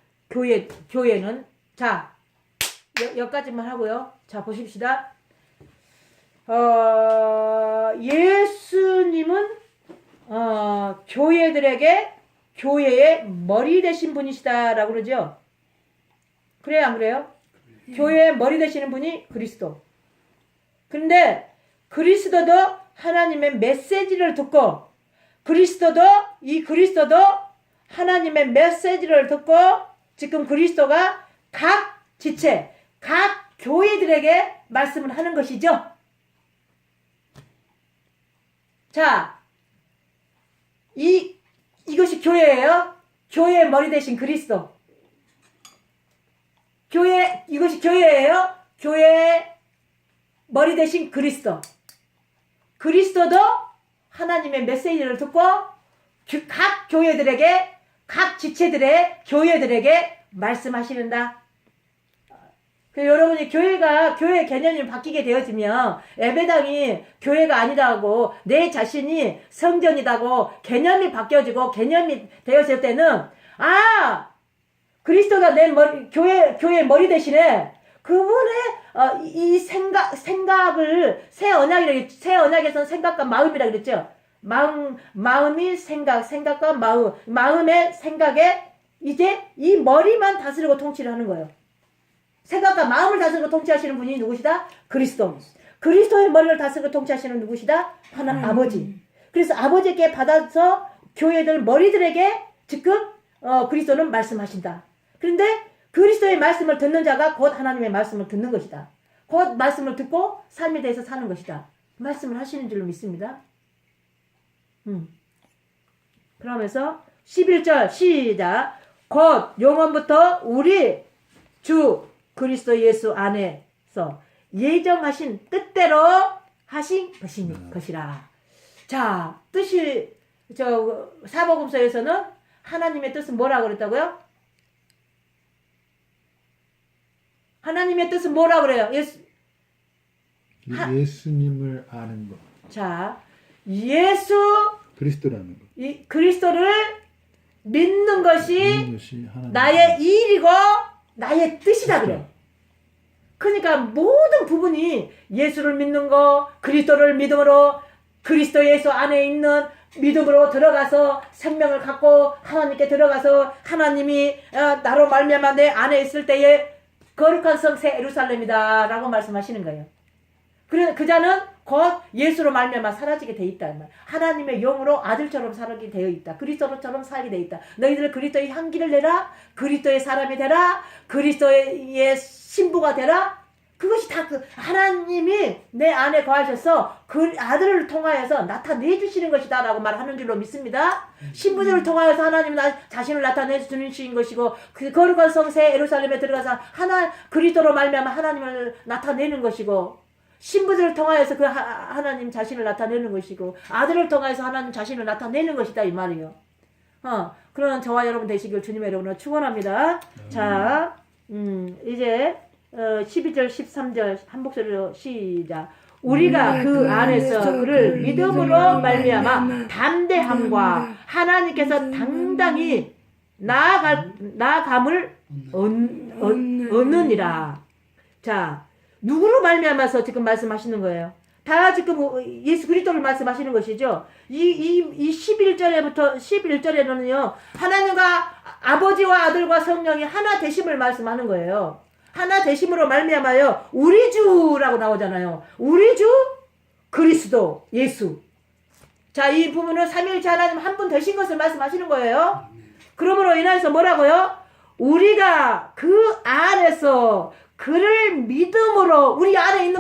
S1: 교회는 자 여기까지만 하고요. 자 보십시다. 예수님은 교회들에게 교회의 머리 되신 분이시다라고 그러죠. 그래요, 안 그래요? 교회의 머리 되시는 분이 그리스도. 근데 그리스도도 하나님의 메시지를 듣고 그리스도도 하나님의 메시지를 듣고 지금 그리스도가 각 지체, 각 교회들에게 말씀을 하는 것이죠. 자, 이것이 교회예요. 교회의 머리 대신 그리스도. 이것이 교회예요. 교회의 머리 대신 그리스도. 그리스도도 하나님의 메시지를 듣고 각 교회들에게, 각 지체들의 교회들에게 말씀하시는다. 여러분이 교회 개념이 바뀌게 되어지면 예배당이 교회가 아니다고 내 자신이 성전이다고 개념이 바뀌어지고 개념이 되었을 때는 그리스도가 내 교회의 머리 대신에 그분의 이 생각을 새 언약에서는 생각과 마음이라 그랬죠. 마음이 생각과 마음의 생각에 이제 이 머리만 다스리고 통치를 하는 거예요. 생각과 마음을 다스리고 통치하시는 분이 누구시다? 그리스도. 그리스도의 머리를 다스리고 통치하시는 누구시다? 아버지. 그래서 아버지께 받아서 교회들 머리들에게 지금 그리스도는 말씀하신다. 그런데 그리스도의 말씀을 듣는 자가 곧 하나님의 말씀을 듣는 것이다. 곧 말씀을 듣고 삶에 대해서 사는 것이다. 말씀을 하시는 줄로 믿습니다. 그러면서 11절 시작. 곧 영원부터 우리 주 그리스도 예수 안에서 예정하신 뜻대로 하신 것이라. 자, 뜻이 사복음서에서는 하나님의 뜻은 뭐라고 그랬다고요? 하나님의 뜻은 뭐라고 그래요?
S4: 예수님을 아는 것.
S1: 자,
S4: 그리스도라는 것.
S1: 이 그리스도를 믿는 것이
S4: 하나님.
S1: 나의 일이고 나의 뜻이다 그래. 그러니까 모든 부분이 예수를 믿는 거, 그리스도를 믿음으로 그리스도 예수 안에 있는 믿음으로 들어가서 생명을 갖고 하나님께 들어가서 하나님이 나로 말미암아 내 안에 있을 때에 거룩한 성새 예루살렘이다 라고 말씀하시는 거예요. 그 자는 곧 예수로 말미암아 사라지게 돼 있다. 하나님의 영으로 아들처럼 살게 되어 있다. 그리스도처럼 살게 되어 있다. 너희들 그리스도의 향기를 내라. 그리스도의 사람이 되라. 그리스도의 신부가 되라. 그것이 다 그 하나님이 내 안에 거하셔서 그 아들을 통하여서 나타내 주시는 것이다라고 말하는 줄로 믿습니다. 신부들을 통하여서 하나님은 자신을 나타내 주시는 것이고 그 거룩한 성새 예루살렘에 들어가서 그리스도로 말미암아 하나님을 나타내는 것이고 신부들을 통하여서 그 하나님 자신을 나타내는 것이고 아들을 통하여서 하나님 자신을 나타내는 것이다 이 말이에요. 그런 저와 여러분 되시길 주님의 이름으로 축원합니다. 자, 이제 12절 13절 한 목소리로 시작. 우리가 그 안에서 그를 믿음으로 말미암아 담대함과 하나님께서 당당히 나아감을 얻느니라. 자, 누구로 말미암아서 지금 말씀하시는 거예요? 다 지금 예수 그리스도를 말씀하시는 것이죠. 이 11절에는요 하나님과 아버지와 아들과 성령이 하나 되심을 말씀하는 거예요. 하나 되심으로 말미암아요 우리 주라고 나오잖아요. 우리 주 그리스도 예수. 자, 이 부분은 삼위일체 하나님 한 분 되신 것을 말씀하시는 거예요. 그러므로 인해서 뭐라고요? 우리가 그 안에서 그를 믿음으로 우리 안에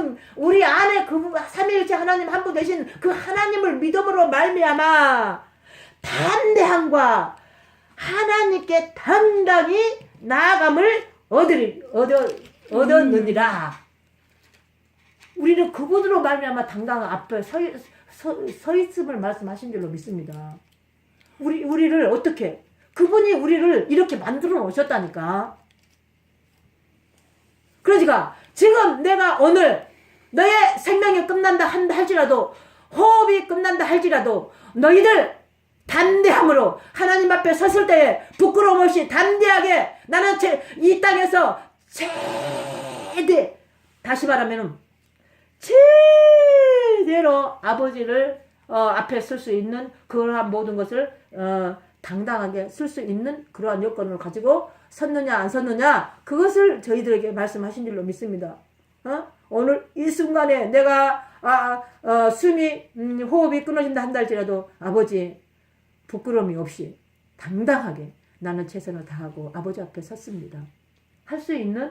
S1: 그 삼위일체 하나님 한 분 되신 그 하나님을 믿음으로 말미암아 담대함과 하나님께 당당히 나아감을 얻었느니라. 우리는 그분으로 말미암아 당당 앞에 서 있음을 말씀하신 줄로 믿습니다. 우리를 어떻게 그분이 우리를 이렇게 만들어 놓으셨다니까. 그러니까 지금 내가 오늘 너의 생명이 끝난다 할지라도 호흡이 끝난다 할지라도 너희들 담대함으로 하나님 앞에 섰을 때에 부끄러움 없이 담대하게 나는 이 땅에서 다시 말하면 제대로 아버지를 앞에 쓸 수 있는 그러한 모든 것을 당당하게 쓸 수 있는 그러한 여건을 가지고 섰느냐 안 섰느냐 그것을 저희들에게 말씀하신 줄로 믿습니다. 오늘 이 순간에 내가 숨이 호흡이 끊어진다 한다 할지라도 아버지 부끄러움이 없이 당당하게 나는 최선을 다하고 아버지 앞에 섰습니다. 할 수 있는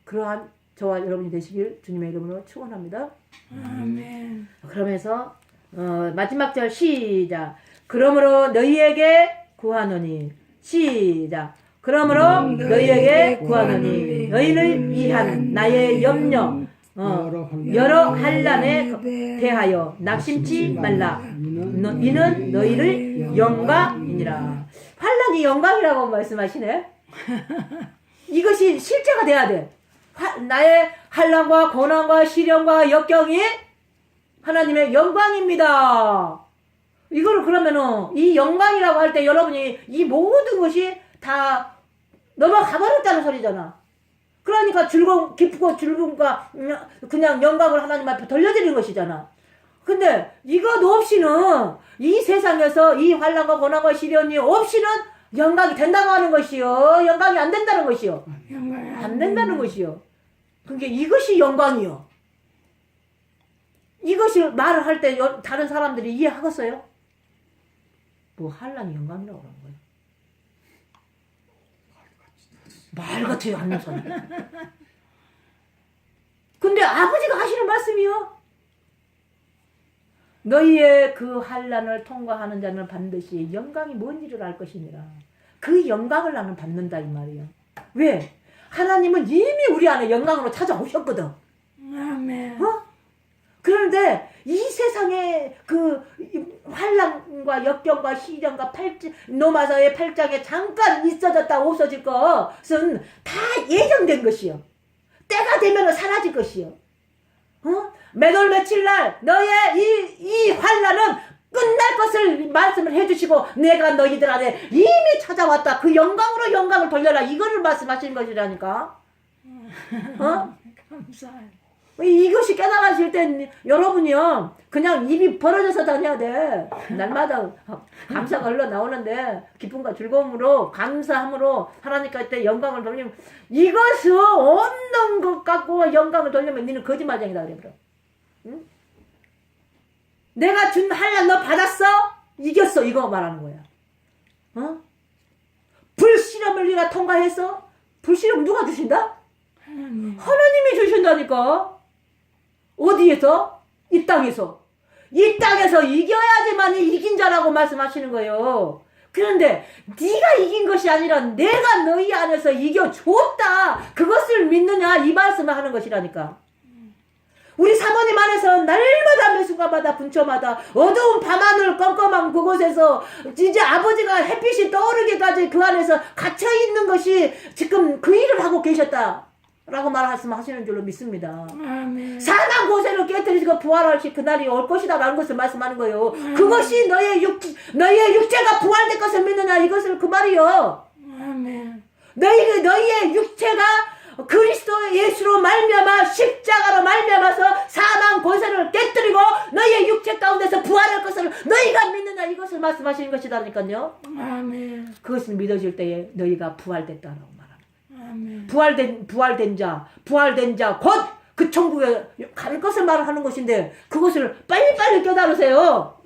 S1: 그러한 저와 여러분이 되시길 주님의 이름으로 축원합니다.
S2: 아멘.
S1: 그러면서 마지막 절 시작. 그러므로 너희에게 구하노니 시작. 그러므로 너희에게 구하노니 너희를 위한 나의 염려 여러 환난에 대하여 낙심치 말라. 이는 너희를 영광이니라. 환난이 영광이라고 말씀하시네. 이것이 실제가 돼야 돼. 나의 환난과 고난과 시련과 역경이 하나님의 영광입니다. 이거를 그러면은 이 영광이라고 할 때 여러분이 이 모든 것이 다 넘어가 버렸다는 소리잖아. 그러니까 기쁘고 즐거움과 그냥 영광을 하나님 앞에 돌려드리는 것이잖아. 근데 이것 없이는 이 세상에서 이 환난과 고난과 시련이 없이는 영광이 된다고 하는 것이요. 영광이 안 된다는 것이요. 안 된다는 것이요. 그게 이것이 영광이요. 이것을 말을 할 때 다른 사람들이 이해하겠어요? 뭐 환난이 영광이라고 하는 거예요. 말 같아요, 않는 소리. 근데 아버지가 하시는 말씀이요. 너희의 그 환난을 통과하는 자는 반드시 영광이 뭔지를 알 것이니라. 그 영광을 나는 받는다 이 말이에요. 왜? 하나님은 이미 우리 안에 영광으로 찾아오셨거든.
S2: 아멘.
S1: 그런데 이 세상에 그 환난과 역경과 시련과 노마서의 8장에 잠깐 있어졌다 없어질 것은 다 예정된 것이요. 때가 되면 사라질 것이요. 몇월 며칠 날 너의 이 환난은 끝날 것을 말씀을 해주시고 내가 너희들 안에 이미 찾아왔다. 그 영광으로 영광을 돌려라. 이거를 말씀하시는 것이라니까.
S2: 감사해요.
S1: 이것이 깨달아질 땐 여러분이요 그냥 입이 벌어져서 다녀야 돼. 날마다 감사가 흘러나오는데 기쁨과 즐거움으로 감사함으로 하나님께 영광을 돌리면 이것은 없는 것 같고 영광을 돌리면 너는 거짓말쟁이다 그래. 응? 내가 준 한량 너 받았어? 이겼어. 이거 말하는 거야. 불시험을 네가 통과했어? 불시험 누가 주신다? 하나님이 주신다니까. 어디에서? 이 땅에서. 이 땅에서 이겨야지만 이긴 자라고 말씀하시는 거예요. 그런데 네가 이긴 것이 아니라 내가 너희 안에서 이겨줬다. 그것을 믿느냐 이 말씀을 하는 것이라니까. 우리 사모님 안에서 날마다 매순간마다 분초마다 어두운 밤하늘 껌껌한 그곳에서 이제 아버지가 햇빛이 떠오르기까지 그 안에서 갇혀있는 것이 지금 그 일을 하고 계셨다 라고 말씀하시는 줄로 믿습니다.
S2: 아멘.
S1: 사망 고세를 깨뜨리고 부활하실 그날이 올 것이다 라는 것을 말씀하는 거예요. 그것이 너의 육체가 부활될 것을 믿느냐 이것을 그 말이요.
S2: 아멘.
S1: 너희의 육체가 그리스도 예수로 말미암아 십자가로 말미암아서 사망 권세를 깨뜨리고 너희의 육체 가운데서 부활할 것을 너희가 믿느냐 이것을 말씀하시는 것이다니까요.
S2: 아멘.
S1: 그것을 믿어질 때에 너희가 부활됐다라고 말합니다.
S2: 아멘.
S1: 부활된 자 곧 그 천국에 갈 것을 말하는 것인데 그것을 빨리빨리 깨달으세요.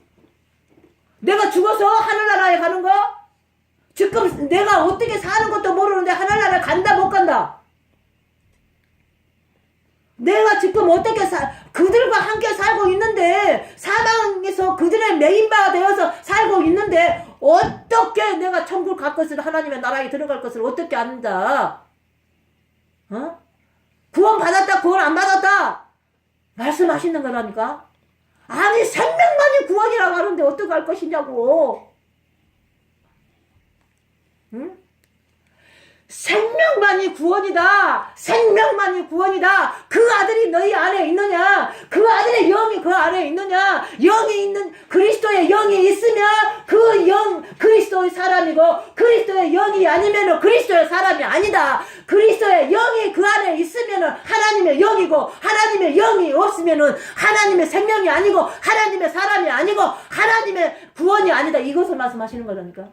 S1: 내가 죽어서 하늘나라에 가는 거? 지금 내가 어떻게 사는 것도 모르는데 하늘나라에 간다 못 간다? 내가 지금 어떻게 그들과 함께 살고 있는데 사망에서 그들의 메인바가 되어서 살고 있는데 어떻게 내가 천국 갈 것을 하나님의 나라에 들어갈 것을 어떻게 안다? 어? 구원 받았다 구원 안 받았다 말씀하시는 거라니까. 아니 생명만이 구원이라고 하는데 어떻게 할 것이냐고. 응? 생명만이 구원이다. 생명만이 구원이다. 그 아들이 너희 안에 있느냐? 그 아들의 영이 그 안에 있느냐? 영이 있는 그리스도의 영이 있으면 그 영 그리스도의 사람이고 그리스도의 영이 아니면 그리스도의 사람이 아니다. 그리스도의 영이 그 안에 있으면 하나님의 영이고 하나님의 영이 없으면 하나님의 생명이 아니고 하나님의 사람이 아니고 하나님의 구원이 아니다. 이것을 말씀하시는 거라니까.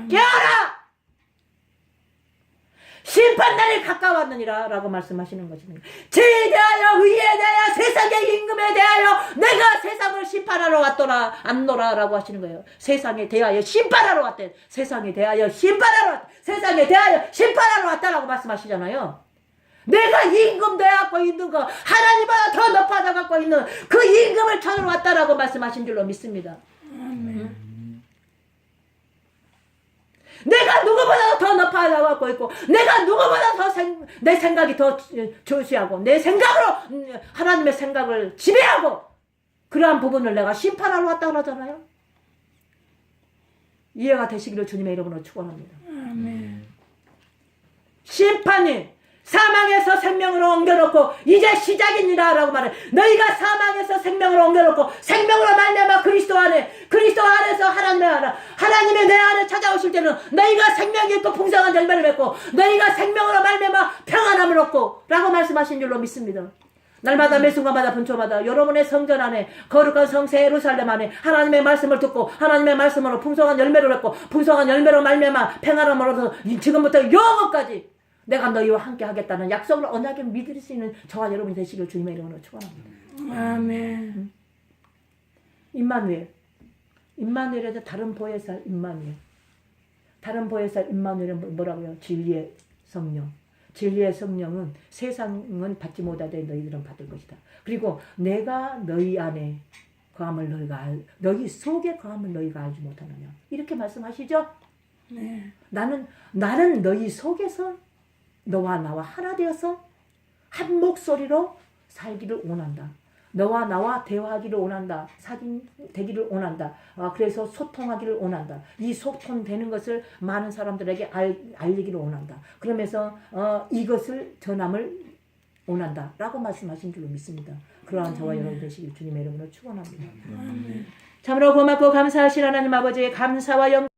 S1: 깨어라! 심판날이 가까웠느니라 라고 말씀하시는 것입니다. 죄에 대하여 의에 대하여 세상의 임금에 대하여 내가 세상을 심판하러 왔더라 안노라 라고 하시는 거예요. 세상에 대하여 심판하러 왔대. 세상에 대하여 심판하러 왔다. 세상에 대하여 심판하러 왔다라고 말씀하시잖아요. 내가 임금 되어갖고 있는 거 하나님보다 더 높아져 갖고 있는 그 임금을 찾으러 왔다라고 말씀하신 줄로 믿습니다.
S2: 아멘.
S1: 내가 누구보다 더 높아져갖고 있고 내가 누구보다 더 내 생각이 더 조시하고 내 생각으로 하나님의 생각을 지배하고 그러한 부분을 내가 심판하러 왔다 그러잖아요. 이해가 되시기를 주님의 이름으로 축원합니다.
S2: 아멘.
S1: 심판이 사망에서 생명으로 옮겨놓고 이제 시작이니라 라고 말해. 너희가 사망에서 생명으로 옮겨놓고 생명으로 말미암아 그리스도 안에서 하나님의 내 안에 찾아오실 때는 너희가 생명이 있고 풍성한 열매를 맺고 너희가 생명으로 말미암아 평안함을 얻고 라고 말씀하신 줄로 믿습니다. 날마다 매순간마다 분초마다 여러분의 성전 안에 거룩한 성세 예루살렘 안에 하나님의 말씀을 듣고 하나님의 말씀으로 풍성한 열매를 맺고 풍성한 열매로 말미암아 평안함을 얻어서 지금부터 영원까지 내가 너희와 함께 하겠다는 약속을 언약을 믿을 수 있는 저와 여러분이 되시길 주님의 이름으로 축원합니다.
S2: 아멘.
S1: 임마누엘에서 다른 보혜사 임마누엘. 다른 보혜사 임마누엘은 뭐라고요? 진리의 성령. 진리의 성령은 세상은 받지 못하되 너희들은 받을 것이다. 그리고 내가 너희 안에 거함을 너희 속에 거함을 너희가 알지 못하느냐. 이렇게 말씀하시죠?
S2: 네.
S1: 나는 너희 속에서 너와 나와 하나 되어서 한 목소리로 살기를 원한다. 너와 나와 대화하기를 원한다. 되기를 원한다. 그래서 소통하기를 원한다. 이 소통되는 것을 많은 사람들에게 알리기를 원한다. 그러면서 이것을 전함을 원한다. 라고 말씀하신 줄로 믿습니다. 그러한 저와 여러분 되시길 주님의 이름으로 축원합니다. 참으로 고맙고 감사하신 하나님 아버지의 감사와